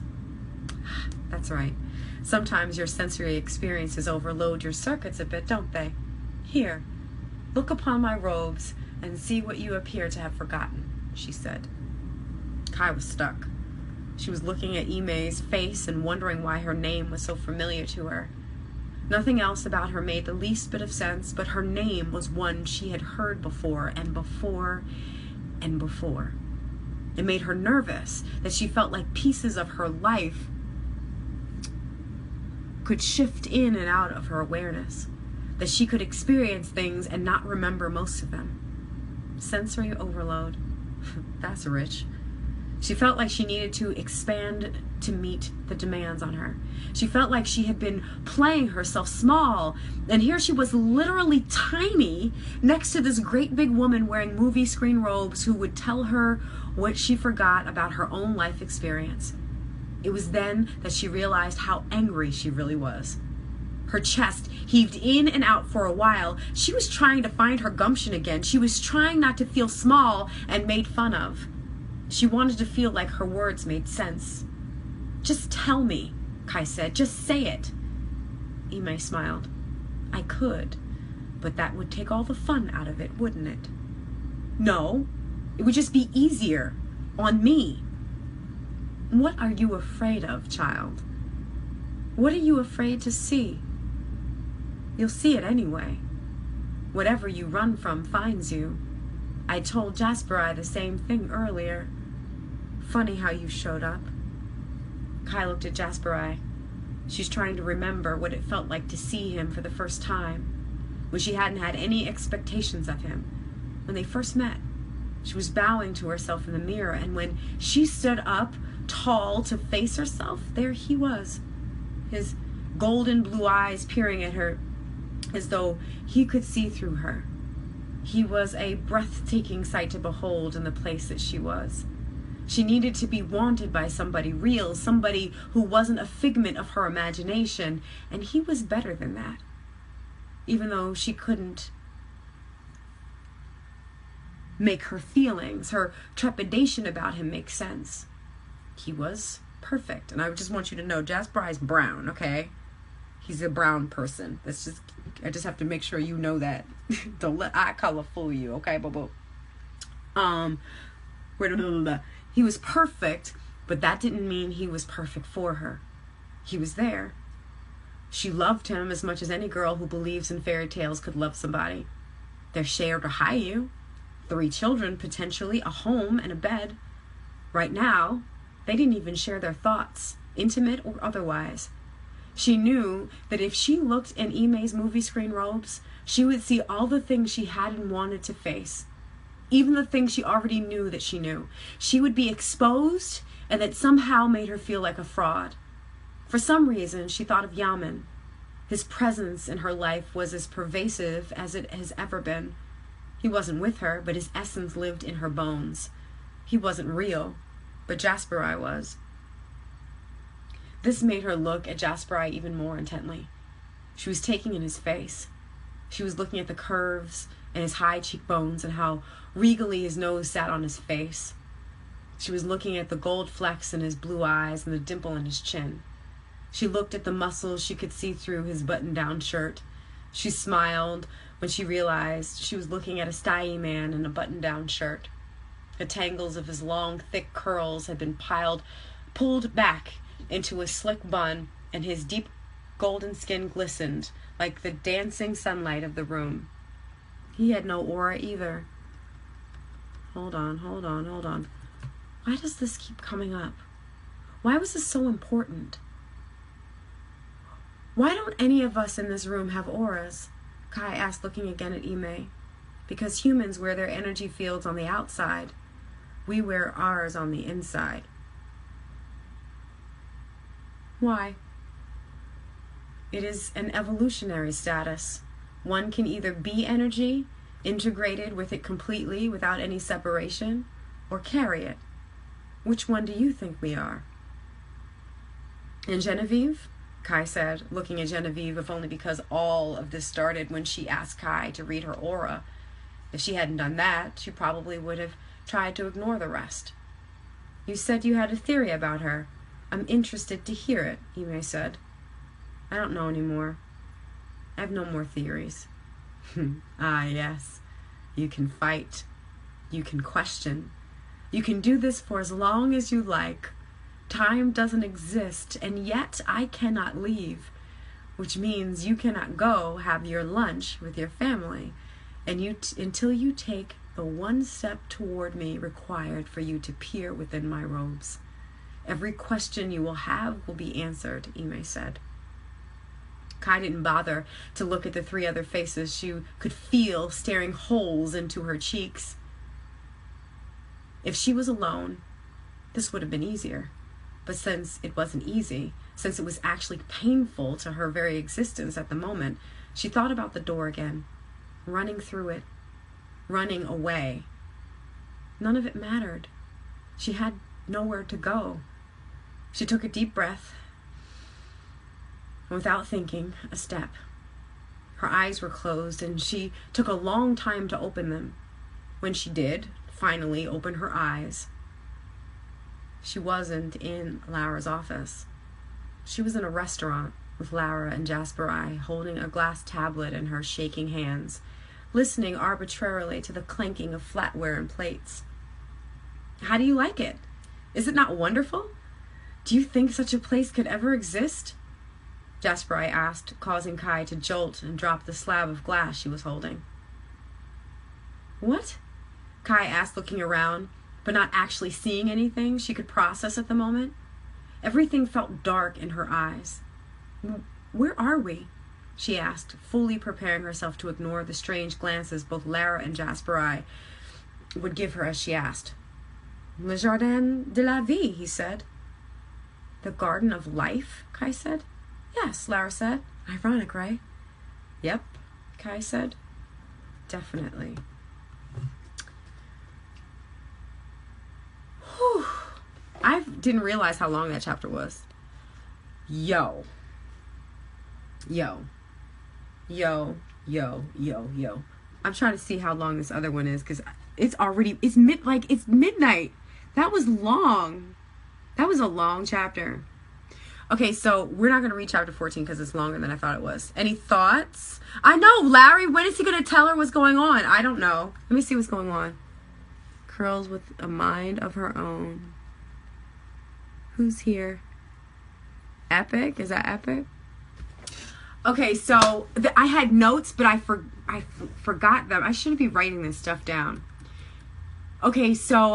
That's right. Sometimes your sensory experiences overload your circuits a bit, don't they? Here, look upon my robes and see what you appear to have forgotten, she said. Kai was stuck. She was looking at Ime's face and wondering why her name was so familiar to her. Nothing else about her made the least bit of sense, but her name was one she had heard before and before and before. It made her nervous that she felt like pieces of her life could shift in and out of her awareness, that she could experience things and not remember most of them. Sensory overload. That's rich. She felt like she needed to expand to meet the demands on her. She felt like she had been playing herself small, and here she was literally tiny next to this great big woman wearing movie screen robes who would tell her what she forgot about her own life experience. It was then that she realized how angry she really was. Her chest heaved in and out for a while. She was trying to find her gumption again. She was trying not to feel small and made fun of. She wanted to feel like her words made sense. Just tell me, Kai said. Just say it. Ime smiled. I could, but that would take all the fun out of it, wouldn't it? No, it would just be easier on me. What are you afraid of, child? What are you afraid to see? You'll see it anyway. Whatever you run from finds you. I told Jasperi the same thing earlier. Funny how you showed up. Kai looked at Jasperi. She's trying to remember what it felt like to see him for the first time, when she hadn't had any expectations of him. When they first met, she was bowing to herself in the mirror, and when she stood up, tall, to face herself, there he was, his golden blue eyes peering at her as though he could see through her. He was a breathtaking sight to behold in the place that she was. She needed to be wanted by somebody real, somebody who wasn't a figment of her imagination, and he was better than that, even though she couldn't make her feelings, her trepidation about him make sense. He was perfect, and I just want you to know Jasperi's brown, okay? He's a brown person. I just have to make sure you know that. Don't let eye color fool you, okay? He was perfect, but that didn't mean he was perfect for her. He was there. She loved him as much as any girl who believes in fairy tales could love somebody. They're shared or Hayu. 3 children, potentially, a home and a bed. Right now, they didn't even share their thoughts, intimate or otherwise. She knew that if she looked in Ime's movie screen robes, she would see all the things she hadn't wanted to face. Even the things she already knew that she knew. She would be exposed, and that somehow made her feel like a fraud. For some reason, she thought of Yaman. His presence in her life was as pervasive as it has ever been. He wasn't with her, but his essence lived in her bones. He wasn't real, but Jasperai was. This made her look at Jasperai even more intently. She was taking in his face. She was looking at the curves and his high cheekbones and how regally his nose sat on his face. She was looking at the gold flecks in his blue eyes and the dimple in his chin. She looked at the muscles she could see through his button-down shirt. She smiled when she realized she was looking at a stodgy man in a button-down shirt. The tangles of his long, thick curls had been pulled back into a slick bun, and his deep golden skin glistened like the dancing sunlight of the room. He had no aura either. Hold on. Why does this keep coming up? Why was this so important? Why don't any of us in this room have auras? Kai asked, looking again at Ime. Because humans wear their energy fields on the outside. We wear ours on the inside. Why? It is an evolutionary status. One can either be energy, integrated with it completely without any separation, or carry it. Which one do you think we are? And Genevieve? Kai said, looking at Genevieve, if only because all of this started when she asked Kai to read her aura. If she hadn't done that, she probably would have tried to ignore the rest. You said you had a theory about her. I'm interested to hear it, Ime said. I don't know anymore. I have no more theories. Ah, yes. You can fight. You can question. You can do this for as long as you like. Time doesn't exist, and yet I cannot leave, which means you cannot go have your lunch with your family until you take the one step toward me required for you to peer within my robes. Every question you will have will be answered, Ime said. Kai didn't bother to look at the 3 other faces she could feel staring holes into her cheeks. If she was alone, this would have been easier. But since it wasn't easy, since it was actually painful to her very existence at the moment, she thought about the door again, running through it, running away. None of it mattered. She had nowhere to go. She took a deep breath, and without thinking, a step. Her eyes were closed, and she took a long time to open them. When she did finally open her eyes, she wasn't in Laura's office. She was in a restaurant with Laura and Jasperai, holding a glass tablet in her shaking hands, listening arbitrarily to the clanking of flatware and plates. How do you like it? Is it not wonderful? Do you think such a place could ever exist? Jasperai asked, causing Kai to jolt and drop the slab of glass she was holding. What? Kai asked, looking around, but not actually seeing anything she could process at the moment. Everything felt dark in her eyes. Where are we? She asked, fully preparing herself to ignore the strange glances both Lara and Jasperai would give her as she asked. Le Jardin de la Vie, he said. The Garden of Life, Kai said. Yes, Lara said. Ironic, right? Yep, Kai said. Definitely. Whew. I didn't realize how long that chapter was. Yo. I'm trying to see how long this other one is because it's midnight. That was long. That was a long chapter. Okay, so we're not going to read chapter 14 because it's longer than I thought it was. Any thoughts? I know, Larry. When is he going to tell her what's going on? I don't know. Let me see what's going on. Curls with a mind of her own. Who's here? Epic? Is that Epic? Okay, so I had notes, but I forgot them. I shouldn't be writing this stuff down. Okay, so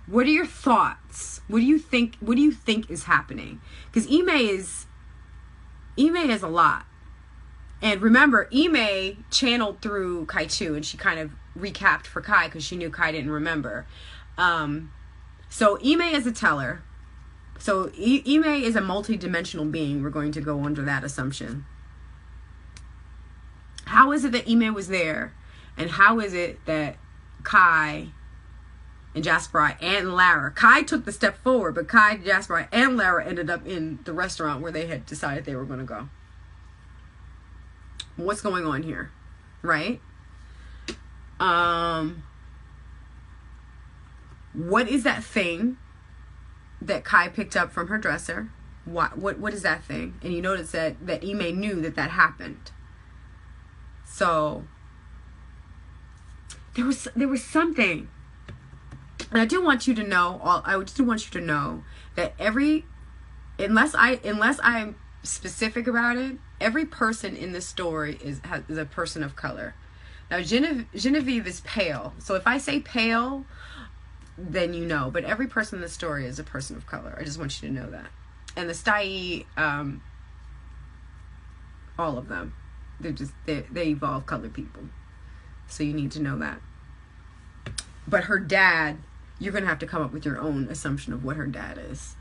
what are your thoughts? What do you think is happening? Because Ime is a lot. And remember, Ime channeled through Kai Chu, and she kind of recapped for Kai because she knew Kai didn't remember. So Ime is a teller. So Ime is a multi-dimensional being. We're going to go under that assumption. How is it that Ime was there? And how is it that Kai and Jasper and Lara, Kai took the step forward, but Kai, Jasper, and Lara ended up in the restaurant where they had decided they were going to go? What's going on here? Right? What is that thing that Kai picked up from her dresser? What is that thing? And you notice that Ime knew that happened. So there was something. And I do want you to know, that unless I'm specific about it, every person in this story is a person of color. Now Genevieve is pale. So if I say pale, then you know. But every person in the story is a person of color. I just want you to know that. And the Stai, all of them, they evolve colored people. So you need to know that. But her dad, you're going to have to come up with your own assumption of what her dad is.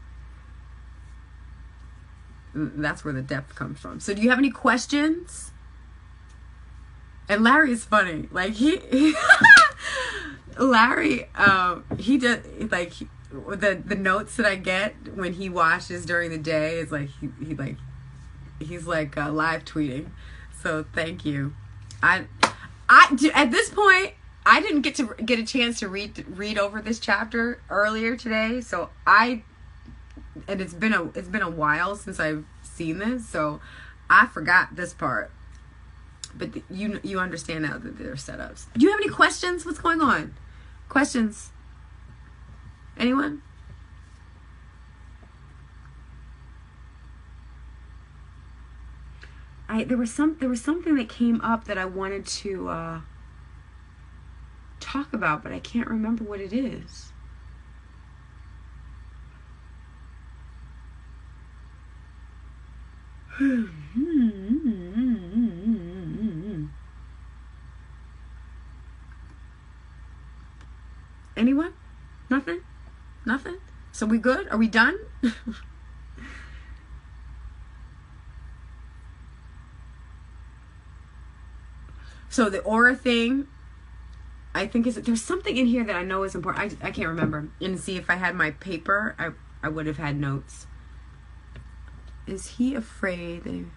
That's where the depth comes from. So do you have any questions? And Larry is funny. Like Larry, he does, like, the notes that I get when he watches during the day is like he's like live tweeting. So thank you. I at this point, I didn't get a chance to read over this chapter earlier today. So it's been a while since I've seen this, so I forgot this part. But you understand now that they're setups. Do you have any questions? What's going on? Questions? Anyone? There was something that came up that I wanted to talk about, but I can't remember what it is. Anyone? Nothing? So we good? Are we done? So the aura thing, I think there's something in here that I know is important. I can't remember. And see, if I had my paper, I would have had notes. Is he afraid?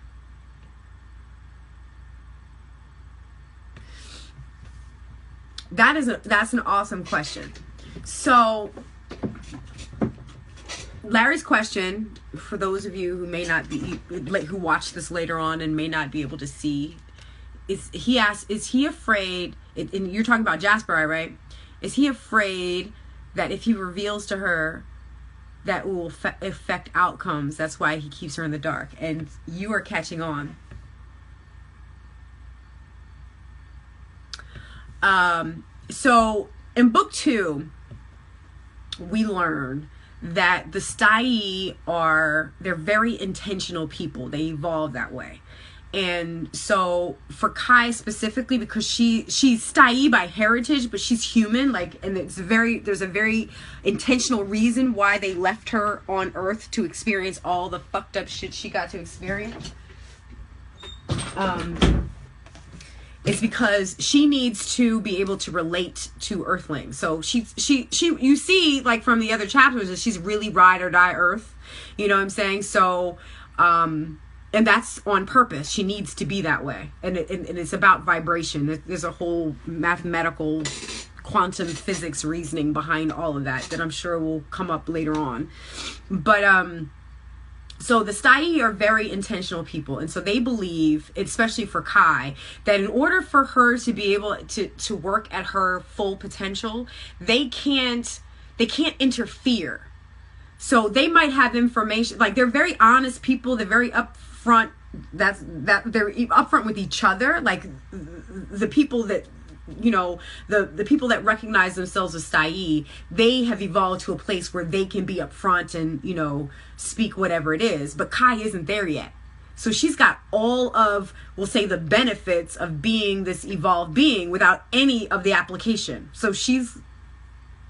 That's an awesome question. So Larry's question, for those of you who may not be, who watch this later on and may not be able to see, he asks, is he afraid, and you're talking about Jasper, right? Is he afraid that if he reveals to her that it will affect outcomes, that's why he keeps her in the dark? And you are catching on. So in book 2, we learn that the Stai they're very intentional people. They evolve that way. And so for Kai specifically, because she's Stai by heritage, but she's human, and there's a very intentional reason why they left her on Earth to experience all the fucked up shit she got to experience. It's because she needs to be able to relate to Earthlings. So she you see, like from the other chapters, that she's really ride or die Earth. You know what I'm saying? So, and that's on purpose. She needs to be that way. And it's about vibration. There's a whole mathematical quantum physics reasoning behind all of that I'm sure will come up later on. But, so the Stai are very intentional people, and so they believe, especially for Kai, that in order for her to be able to work at her full potential, they can't interfere. So they might have information, like they're very honest people, they're very upfront, they're upfront with each other, like the people that you know, the people that recognize themselves as Stai, they have evolved to a place where they can be upfront and, you know, speak whatever it is. But Kai isn't there yet. So she's got all of, we'll say, the benefits of being this evolved being without any of the application. So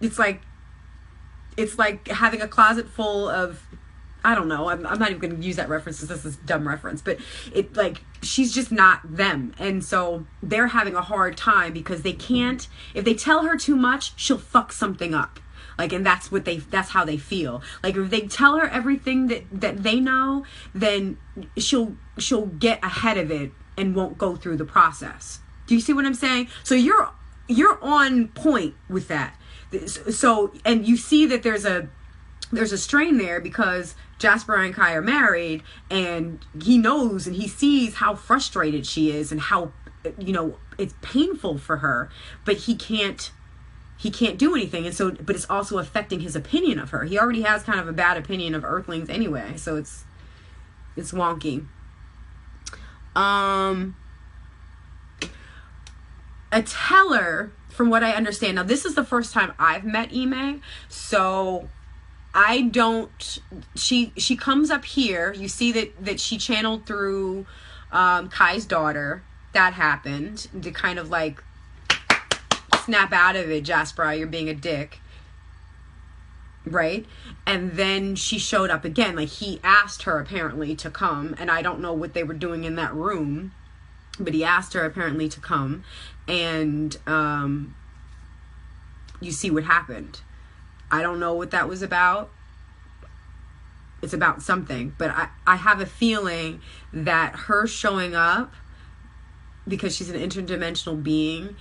it's like having a closet full of, I don't know, I'm not even going to use that reference because this is a dumb reference, but it, like, she's just not them. And so they're having a hard time because they can't, if they tell her too much, she'll fuck something up. Like, and that's how they feel. Like, if they tell her everything that they know, then she'll get ahead of it and won't go through the process. Do you see what I'm saying? So you're on point with that. So, and you see that there's a strain there because Jasper and Kai are married, and he knows and he sees how frustrated she is and how, you know, it's painful for her, but he can't do anything. And so, but it's also affecting his opinion of her. He already has kind of a bad opinion of Earthlings anyway, so it's wonky. A teller, from what I understand, now this is the first time I've met Ime, so I don't, she comes up here, you see that she channeled through Kai's daughter. That happened to kind of like snap out of it. Jasper, you're being a dick, right? And then she showed up again, like he asked her apparently to come, and I don't know what they were doing in that room, but he asked her apparently to come, and you see what happened. I don't know what that was about. It's about something, but I have a feeling that her showing up, because she's an interdimensional being,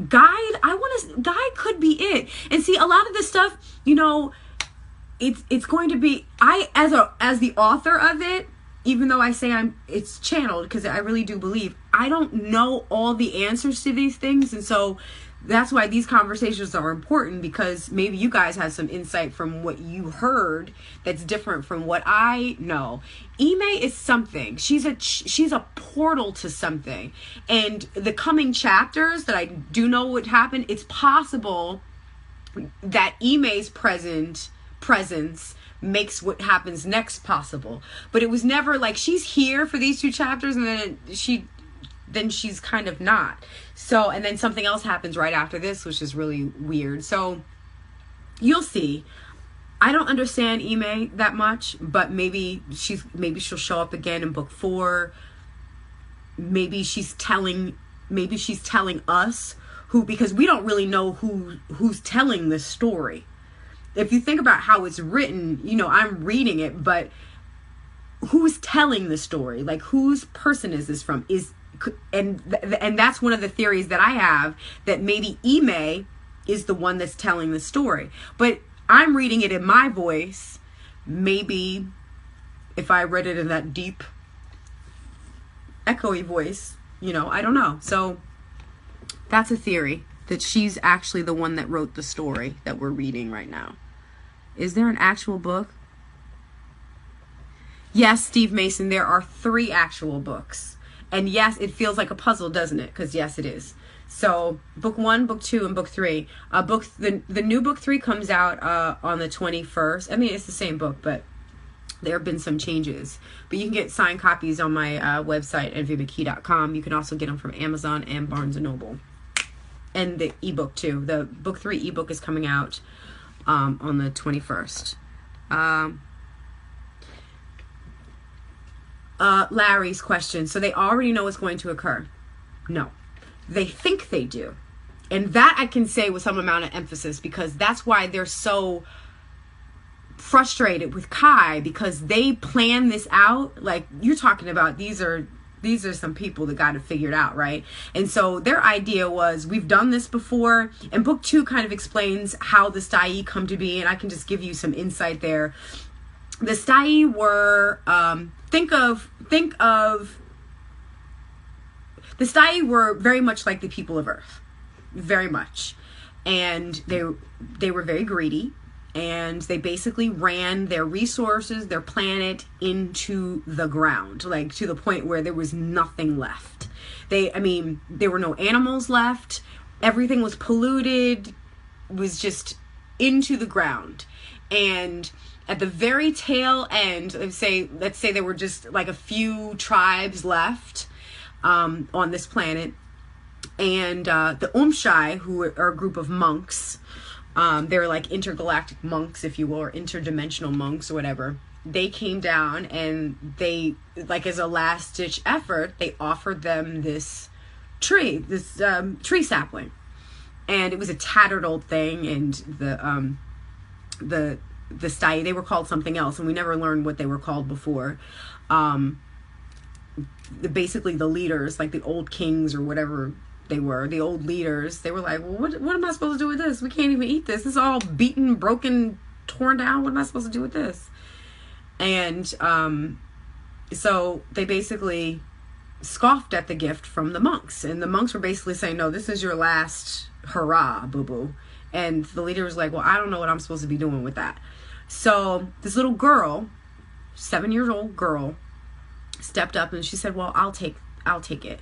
Guy could be it. And see, a lot of this stuff, you know, it's going to be, as the author of it, even though I say it's channeled, because I really do believe, I don't know all the answers to these things. And so that's why these conversations are important, because maybe you guys have some insight from what you heard that's different from what I know. Ime is something. She's a portal to something. And the coming chapters that I do know would happen, it's possible that Ime's presence makes what happens next possible. But it was never like she's here for these 2 chapters and then she's kind of not. So, and then something else happens right after this, which is really weird. So you'll see. I don't understand Ime that much, but maybe she'll show up again in book 4. Maybe she's telling us because we don't really know who's telling this story. If you think about how it's written, you know, I'm reading it, but who's telling the story? Like, whose person is this from? And that's one of the theories that I have, that maybe Ime is the one that's telling the story. But I'm reading it in my voice. Maybe if I read it in that deep, echoey voice, you know, I don't know. So that's a theory, that she's actually the one that wrote the story that we're reading right now. Is there an actual book? Yes, Steve Mason, there are 3 actual books. And yes, it feels like a puzzle, doesn't it? Because yes, it is. So book 1, book 2, and book 3. The new book 3 comes out on the 21st. I mean, it's the same book, but there have been some changes. But you can get signed copies on my website, envymckee.com. You can also get them from Amazon and Barnes & Noble. And the ebook too. The book 3 ebook is coming out on the 21st. Larry's question. So they already know what's going to occur? No. They think they do. And that I can say with some amount of emphasis, because that's why they're so frustrated with Kai, because they plan this out. Like you're talking about, these are some people that got it figured out, right? And so their idea was, we've done this before. And book 2 kind of explains how the Stai come to be, and I can just give you some insight there. The Stai were think of the Stai were very much like the people of Earth, very much, and they were very greedy. and they basically ran their resources, their planet, into the ground, like to the point where there was nothing left. There were no animals left. Everything was polluted, was just into the ground. And at the very tail end, let's say there were just like a few tribes left on this planet. And the Umshai, who are a group of monks, they're like intergalactic monks, if you will, or interdimensional monks or whatever. They came down and they, like as a last ditch effort, they offered them this tree sapling. And it was a tattered old thing, and the Stai, they were called something else, and we never learned what they were called before. Basically the leaders, like the old kings or whatever they were, the old leaders, they were like, well, what am I supposed to do with this? We can't even eat this. This is all beaten, broken, torn down. What am I supposed to do with this? And so they basically scoffed at the gift from the monks. And the monks were basically saying, no, this is your last hurrah, boo-boo. And the leader was like, well, I don't know what I'm supposed to be doing with that. So this little girl, 7-year-old girl, stepped up and she said, well, I'll take it.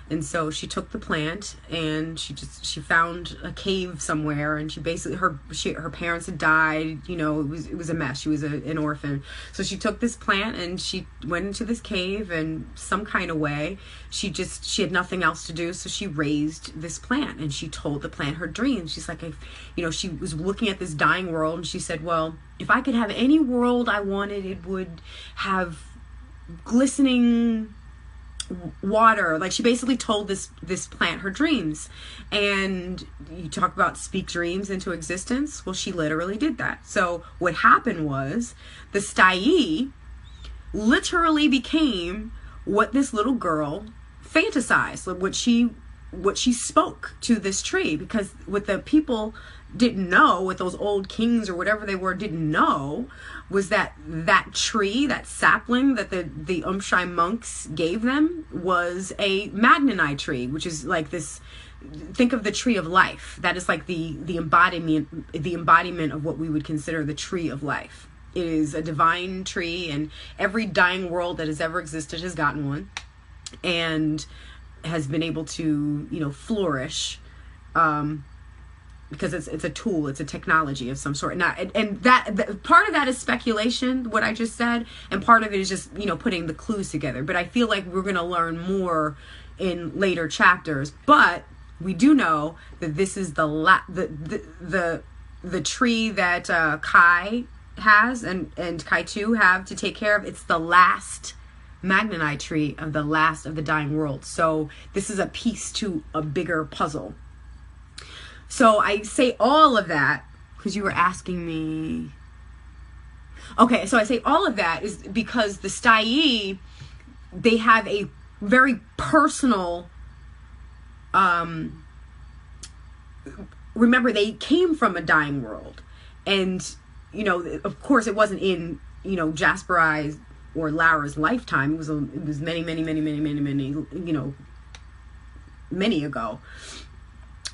And so she took the plant and she found a cave somewhere, and she basically, her parents had died, you know, it was a mess. She was an orphan. So she took this plant and she went into this cave, and some kind of way she had nothing else to do, so she raised this plant and she told the plant her dreams. She's like, she was looking at this dying world, and she said, well, if I could have any world I wanted, it would have glistening water. Like, she basically told this plant her dreams. And you talk about speak dreams into existence. Well, she literally did that. So what happened was the Stai literally became what this little girl fantasized, what she spoke to this tree. Because what the people didn't know, what those old kings or whatever they were didn't know, was that tree, that sapling that the Umshai monks gave them, was a Magnanite tree, which is like this, think of the tree of life. That is like the embodiment of what we would consider the tree of life. It is a divine tree, and every dying world that has ever existed has gotten one and has been able to, flourish, because it's a tool, it's a technology of some sort. And that part of that is speculation, what I just said, and part of it is just, putting the clues together. But I feel like we're going to learn more in later chapters. But we do know that this is the tree that Kai has and Kai 2 have to take care of. It's the last Magnanite tree of the last of the dying world. So this is a piece to a bigger puzzle. So I say all of that because you were asking me. Okay, so I say all of that is because the Stai, they have a very personal, remember, they came from a dying world. And, of course it wasn't in, Jasperai's or Lara's lifetime. It was many ago.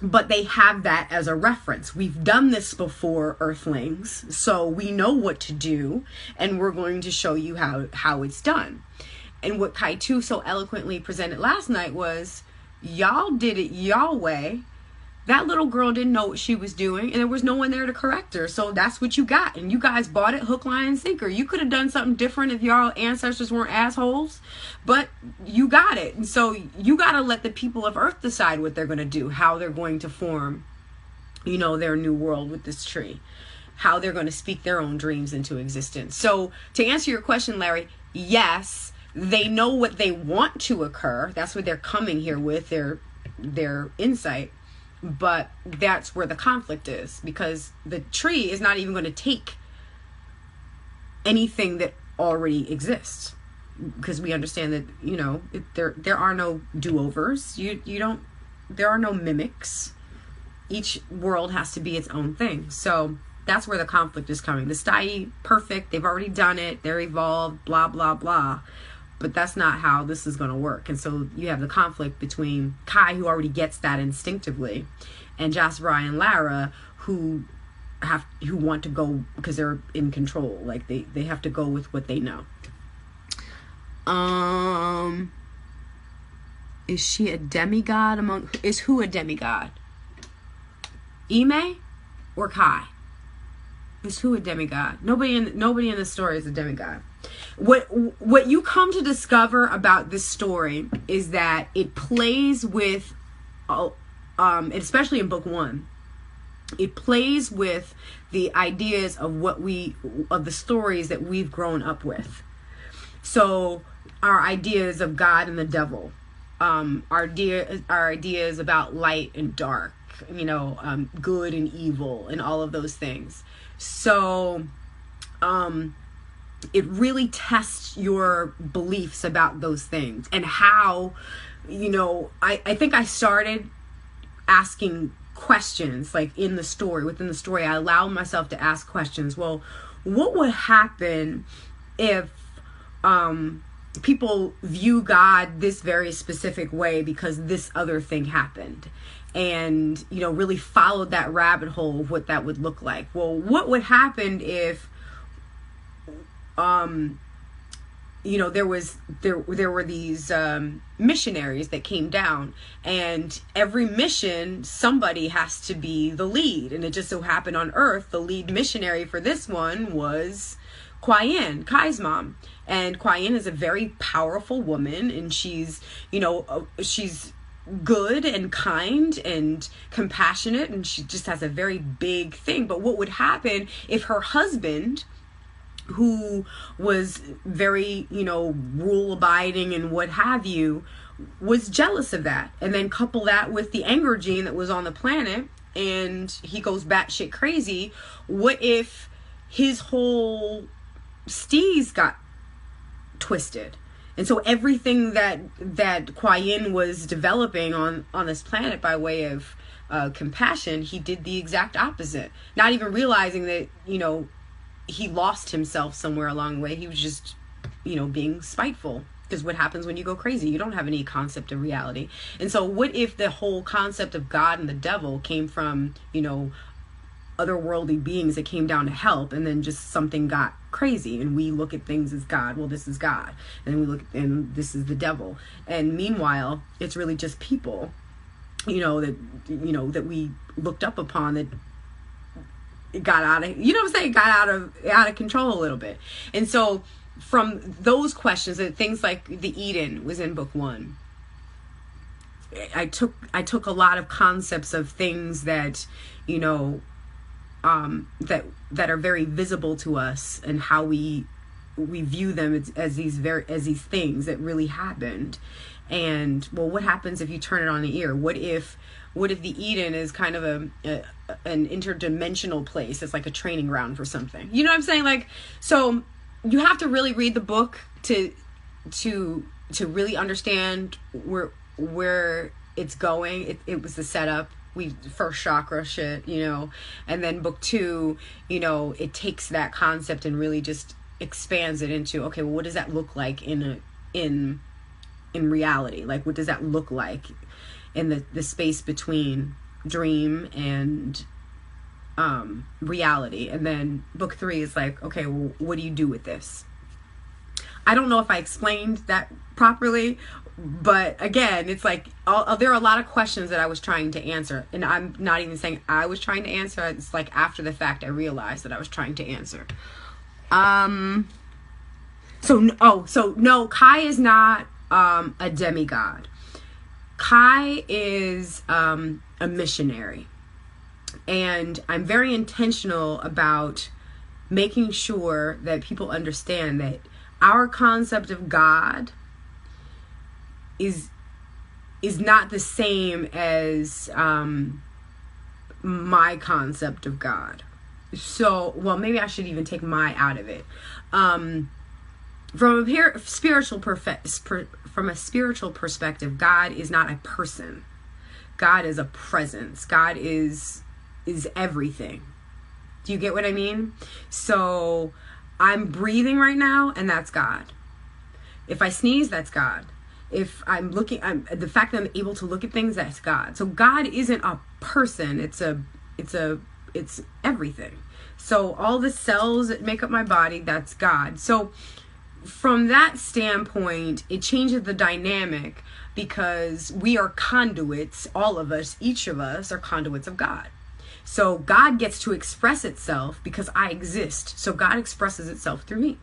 But they have that as a reference. We've done this before, Earthlings, so we know what to do, and we're going to show you how it's done. And what Kai 2 so eloquently presented last night was, y'all did it y'all way. That little girl didn't know what she was doing, and there was no one there to correct her. So that's what you got. And you guys bought it hook, line, and sinker. You could have done something different if y'all ancestors weren't assholes, but you got it. And so you got to let the people of Earth decide what they're going to do, how they're going to form, their new world with this tree, how they're going to speak their own dreams into existence. So to answer your question, Larry, yes, they know what they want to occur. That's what they're coming here with, their insight. But that's where the conflict is, because the tree is not even going to take anything that already exists, because we understand that there are no do-overs. There are no mimics. Each world has to be its own thing. So that's where the conflict is coming. The Stai, perfect, they've already done it, they're evolved, blah blah blah. But that's not how this is going to work. And so you have the conflict between Kai, who already gets that instinctively, and Jasperai and Lara, who want to go because they're in control. Like they have to go with what they know. Is she a demigod is who a demigod? Ime or Kai? Is who a demigod? Nobody in the story is a demigod. What you come to discover about this story is that it plays with, especially in book 1, it plays with the ideas of the stories that we've grown up with. So our ideas of God and the devil, our ideas about light and dark, good and evil, and all of those things. So, it really tests your beliefs about those things and how, I think I started asking questions, like within the story, I allowed myself to ask questions. Well, what would happen if, people view God this very specific way because this other thing happened? And, really followed that rabbit hole of what that would look like. Well, what would happen if, there were these missionaries that came down, and every mission somebody has to be the lead, and it just so happened on Earth the lead missionary for this one was Kai's mom. And Quyen is a very powerful woman, and she's good and kind and compassionate, and she just has a very big thing. But what would happen if her husband, who was very, rule abiding and what have you, was jealous of that, and then couple that with the anger gene that was on the planet, and he goes batshit crazy? What if his whole steez got twisted? And so everything that Quyen was developing on this planet by way of compassion, he did the exact opposite. Not even realizing that, he lost himself somewhere along the way. He was just, being spiteful. Because what happens when you go crazy? You don't have any concept of reality. And so what if the whole concept of God and the devil came from, otherworldly beings that came down to help, and then just something got crazy, and we look at things as God? Well, this is God, and we look and this is the devil. And meanwhile, it's really just people, that we looked up upon, that it got out of, got out of control a little bit. And so from those questions, that things like the Eden was in book 1, I took a lot of concepts of things that, that are very visible to us, and how we view them as these things that really happened. And well, what happens if you turn it on the ear? What if the Eden is kind of an interdimensional place? It's like a training ground for something. You know what I'm saying? Like, so you have to really read the book to really understand where it's going. It was the setup. First chakra shit, and then book 2, it takes that concept and really just expands it into, okay, well, what does that look like in reality? Like, what does that look like in the space between dream and reality? And then book 3 is like, okay, well, what do you do with this? I don't know if I explained that properly, but again, it's like there are a lot of questions that I was trying to answer, and I'm not even saying I was trying to answer. It's like after the fact I realized that I was trying to answer. So no, Kai is not a demigod. Kai is a missionary, and I'm very intentional about making sure that people understand that our concept of God is not the same as my concept of God. So, well, maybe I should even take my out of it. From a spiritual perspective, God is not a person. God is a presence. God is everything. Do you get what I mean? So I'm breathing right now, and that's God. If I sneeze, that's God. If I'm looking, the fact that I'm able to look at things, that's God. So God isn't a person. It's a it's everything. So all the cells that make up my body, that's God. So from that standpoint, it changes the dynamic, because we are conduits, all of us, each of us are conduits of God. So God gets to express itself because I exist. So God expresses itself through me.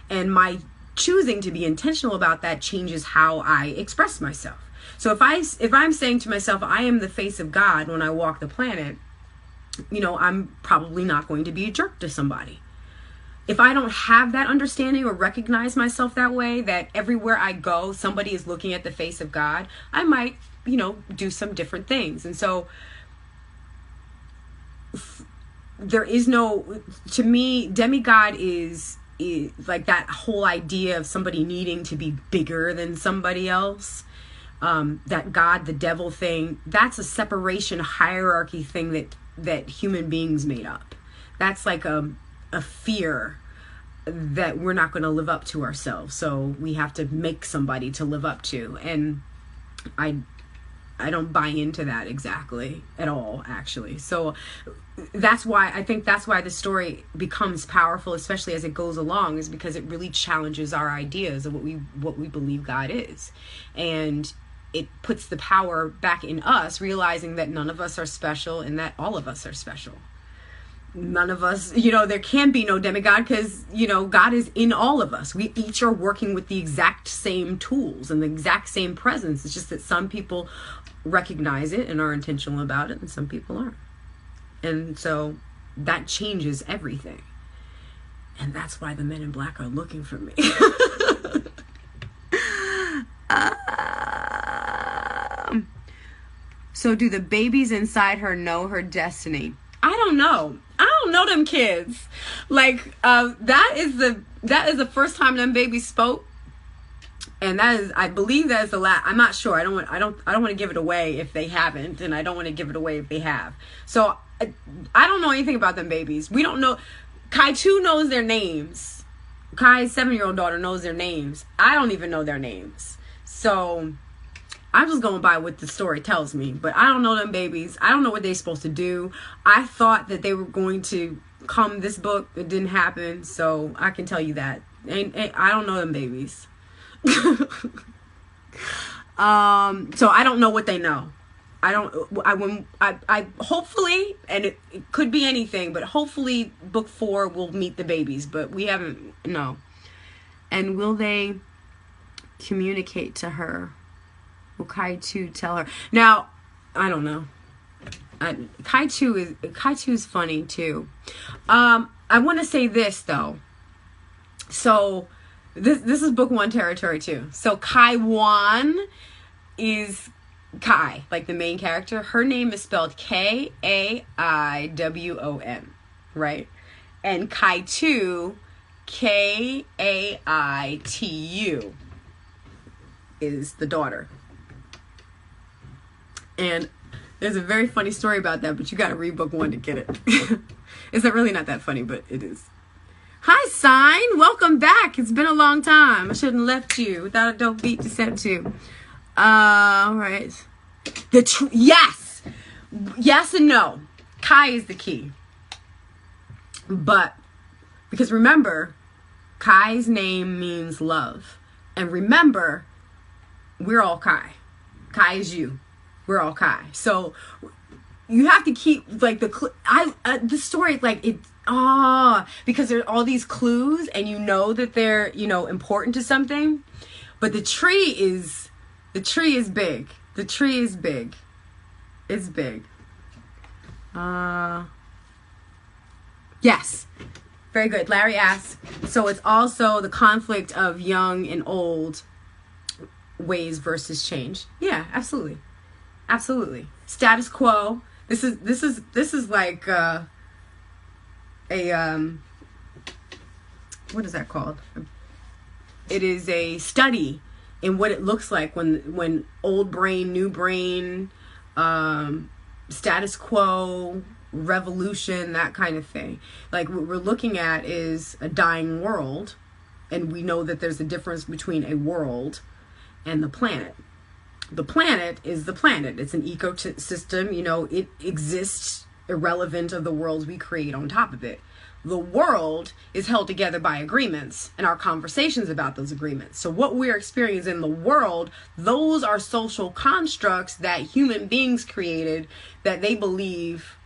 And my choosing to be intentional about that changes how I express myself. So if I'm saying to myself, I am the face of God when I walk the planet, I'm probably not going to be a jerk to somebody. If I don't have that understanding or recognize myself that way, that everywhere I go, somebody is looking at the face of God, I might, do some different things. And so there is no, to me, demigod is like that whole idea of somebody needing to be bigger than somebody else. That God, the devil thing, that's a separation hierarchy thing that human beings made up. That's like a fear that we're not going to live up to ourselves, so we have to make somebody to live up to. And I don't buy into that exactly at all, actually. So that's why the story becomes powerful, especially as it goes along, is because it really challenges our ideas of what we believe God is. And it puts the power back in us, realizing that none of us are special and that all of us are special. None of us, there can be no demigod, because, God is in all of us. We each are working with the exact same tools and the exact same presence. It's just that some people recognize it and are intentional about it, and some people aren't. And so that changes everything. And that's why the men in black are looking for me. So do the babies inside her know her destiny? I don't know. I don't know them kids. Like, that is the first time them babies spoke. And I believe that is the last. I'm not sure. I don't want to give it away if they haven't, and I don't want to give it away if they have. So I don't know anything about them babies. We don't know. Kai 2 knows their names. Kai's 7-year-old daughter knows their names. I don't even know their names. So I'm just going by what the story tells me. But I don't know them babies. I don't know what they're supposed to do. I thought that they were going to come this book. It didn't happen. So I can tell you that. I don't know them babies. So I don't know what they know. I hopefully, and it could be anything, but hopefully book 4 will meet the babies, but we haven't, no. And will they communicate to her? Will Kai 2 tell her? Now, I don't know. Kai 2 is funny too. I want to say this though. So this is book 1 territory too. So Kai 1 is Kai, like the main character. Her name is spelled Kaiwon, right? And Kai 2, Kaitu, is the daughter. And there's a very funny story about that, but you got to read book 1 to get it. It's really not that funny, but it is. Hi, Sign. Welcome back. It's been a long time. I shouldn't have left you without a dope beat to set to. All right. Yes. Yes and no. Kai is the key. But, because remember, Kai's name means love. And remember, we're all Kai. Kai is you. We're all Kai. So you have to keep like the story, like it, because there are all these clues and you know that they're, important to something. But the tree is big. The tree is big. It's big. Yes. Very good. Larry asks, so it's also the conflict of young and old ways versus change. Yeah, absolutely. Absolutely. Status quo. This is like what is that called? It is a study in what it looks like when old brain, new brain, status quo, revolution, that kind of thing. Like what we're looking at is a dying world, and we know that there's a difference between a world and the planet. The planet is the planet. It's an ecosystem, it exists irrelevant of the worlds we create on top of it. The world is held together by agreements and our conversations about those agreements. So what we're experiencing in the world, those are social constructs that human beings created that they believe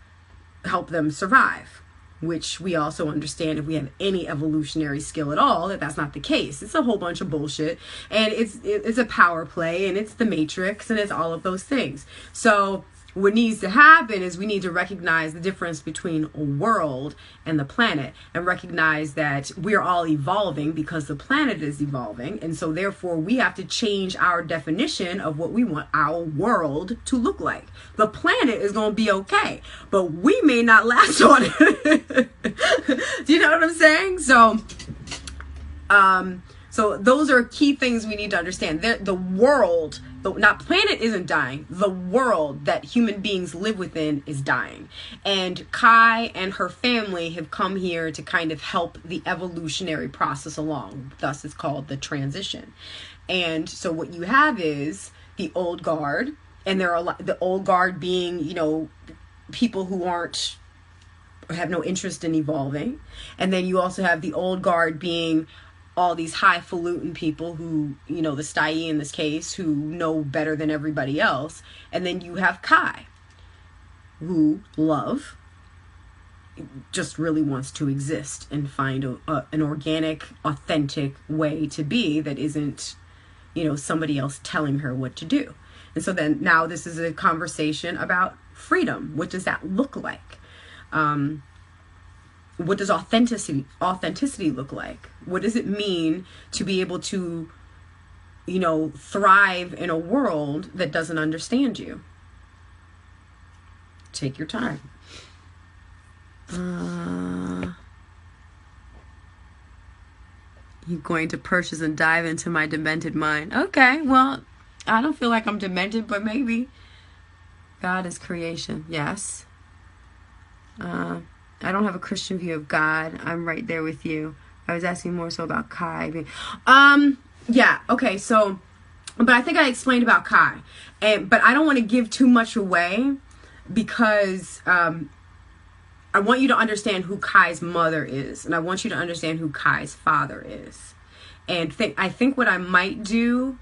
help them survive, which we also understand, if we have any evolutionary skill at all, that that's not the case. It's a whole bunch of bullshit, and it's a power play, and it's the Matrix, and it's all of those things. So what needs to happen is we need to recognize the difference between a world and the planet, and recognize that we're all evolving because the planet is evolving. And so therefore we have to change our definition of what we want our world to look like. The planet is going to be okay, but we may not last on it. Do you know what I'm saying? So those are key things we need to understand. The world, not planet isn't dying. The world that human beings live within is dying. And Kai and her family have come here to kind of help the evolutionary process along. Thus, it's called the transition. And so what you have is the old guard, and there are the old guard being, people who have no interest in evolving. And then you also have the old guard being all these highfalutin people who, the Styi in this case, who know better than everybody else. And then you have Kai, who just really wants to exist and find an organic, authentic way to be that isn't, somebody else telling her what to do. And so then now this is a conversation about freedom. What does that look like? What does authenticity look like? What does it mean to be able to, thrive in a world that doesn't understand you? Take your time. You're going to purchase and dive into my demented mind. Okay, well, I don't feel like I'm demented, but maybe. God is creation. Yes. I don't have a Christian view of God. I'm right there with you. I was asking more so about Kai. Yeah, okay, so, but I think I explained about Kai. But I don't want to give too much away because I want you to understand who Kai's mother is. And I want you to understand who Kai's father is. And I think what I might do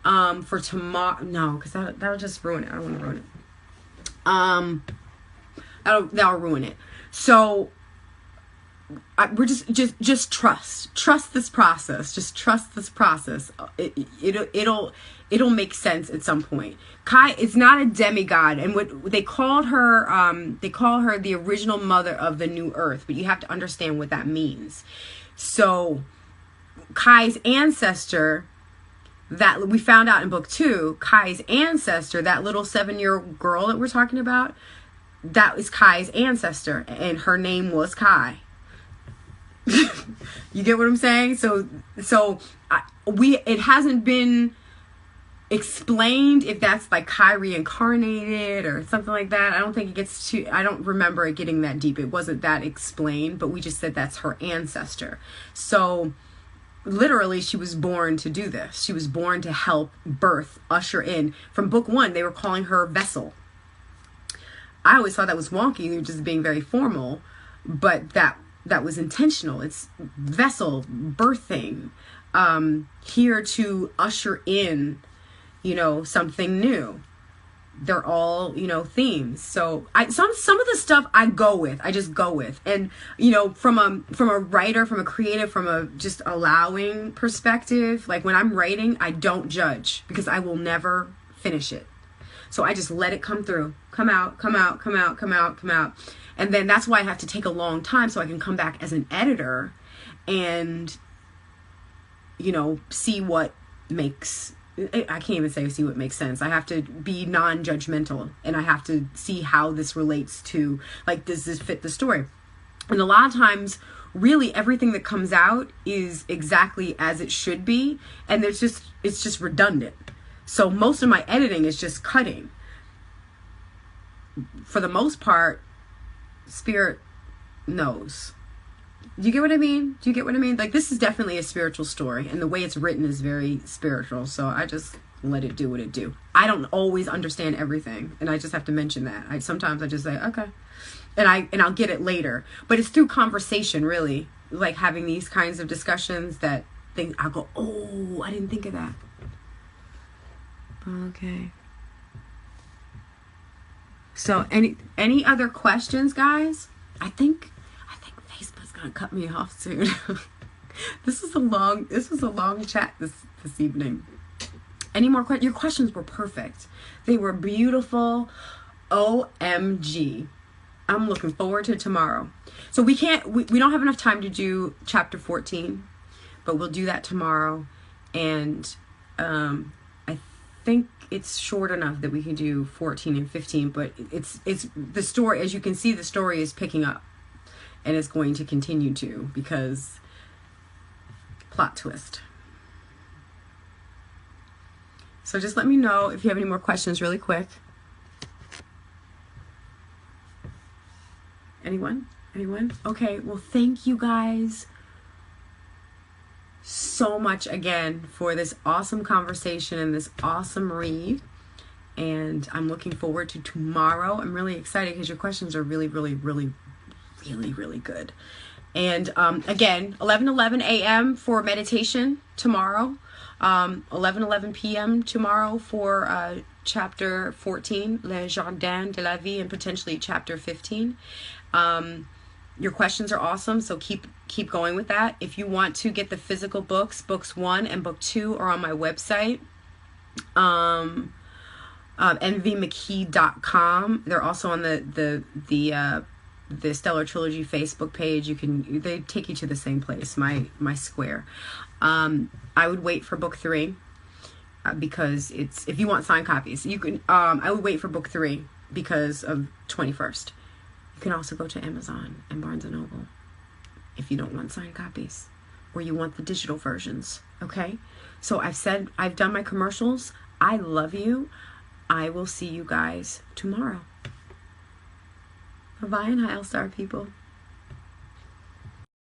for tomorrow, no, because that'll just ruin it. I don't want to ruin it. That'll ruin it. So we're just trust this process. Just trust this process. It'll make sense at some point. Kai is not a demigod, and what they call her the original mother of the new earth, but you have to understand what that means. So Kai's ancestor, that we found out in book 2, Kai's ancestor, that little 7-year-old girl that we're talking about, that is Kai's ancestor, and her name was Kai. You get what I'm saying? So it hasn't been explained if that's like Kai reincarnated or something like that. I don't think it gets too, I don't remember it getting that deep. It wasn't that explained, but we just said that's her ancestor. So literally she was born to do this. She was born to help usher in. From book 1, they were calling her Vessel. I always thought that was wonky. They were just being very formal, but that was intentional. It's vessel, birthing, here to usher in, something new. They're all, themes. So some of the stuff I just go with. And, from a writer, from a creative, from a just allowing perspective, like when I'm writing, I don't judge because I will never finish it. So I just let it come through, come out. And then that's why I have to take a long time so I can come back as an editor and, see what makes, I can't even say see what makes sense. I have to be non-judgmental, and I have to see how this relates to, like, does this fit the story? And a lot of times, really everything that comes out is exactly as it should be. And it's just redundant. So most of my editing is just cutting. For the most part, Spirit knows. Do you get what I mean? Like, this is definitely a spiritual story, and the way it's written is very spiritual. So I just let it do what it do. I don't always understand everything, and I just have to mention that. Sometimes I just say, okay. and I'll get it later. But it's through conversation, really, like having these kinds of discussions that I'll go, oh, I didn't think of that. Okay. So any other questions, guys? I think Facebook's gonna cut me off soon. This was a long chat this evening. Any more questions? Your questions were perfect. They were beautiful. OMG. I'm looking forward to tomorrow. So we don't have enough time to do chapter 14, but we'll do that tomorrow. And I think it's short enough that we can do 14 and 15, but it's the story, as you can see, the story is picking up, and it's going to continue to, because plot twist. So just let me know if you have any more questions really quick. Anyone? Okay, well, thank you guys so much again for this awesome conversation and this awesome read. And I'm looking forward to tomorrow. I'm really excited because your questions are really, really, really, really, really good. And again, 11:11 a.m. for meditation tomorrow. 11:11 p.m. tomorrow for chapter 14, Le Jardin de la Vie, and potentially chapter 15. Your questions are awesome, so keep going with that. If you want to get the physical books, books 1 and book 2 are on my website, nvmckee.com. They're also on the Stellar Trilogy Facebook page. They take you to the same place, my square. I would wait for book 3 because if you want signed copies, you can. I would wait for book 3 because of 21st. You can also go to Amazon and Barnes & Noble if you don't want signed copies or you want the digital versions. Okay? So I've done my commercials. I love you. I will see you guys tomorrow. Lovianhal Star People.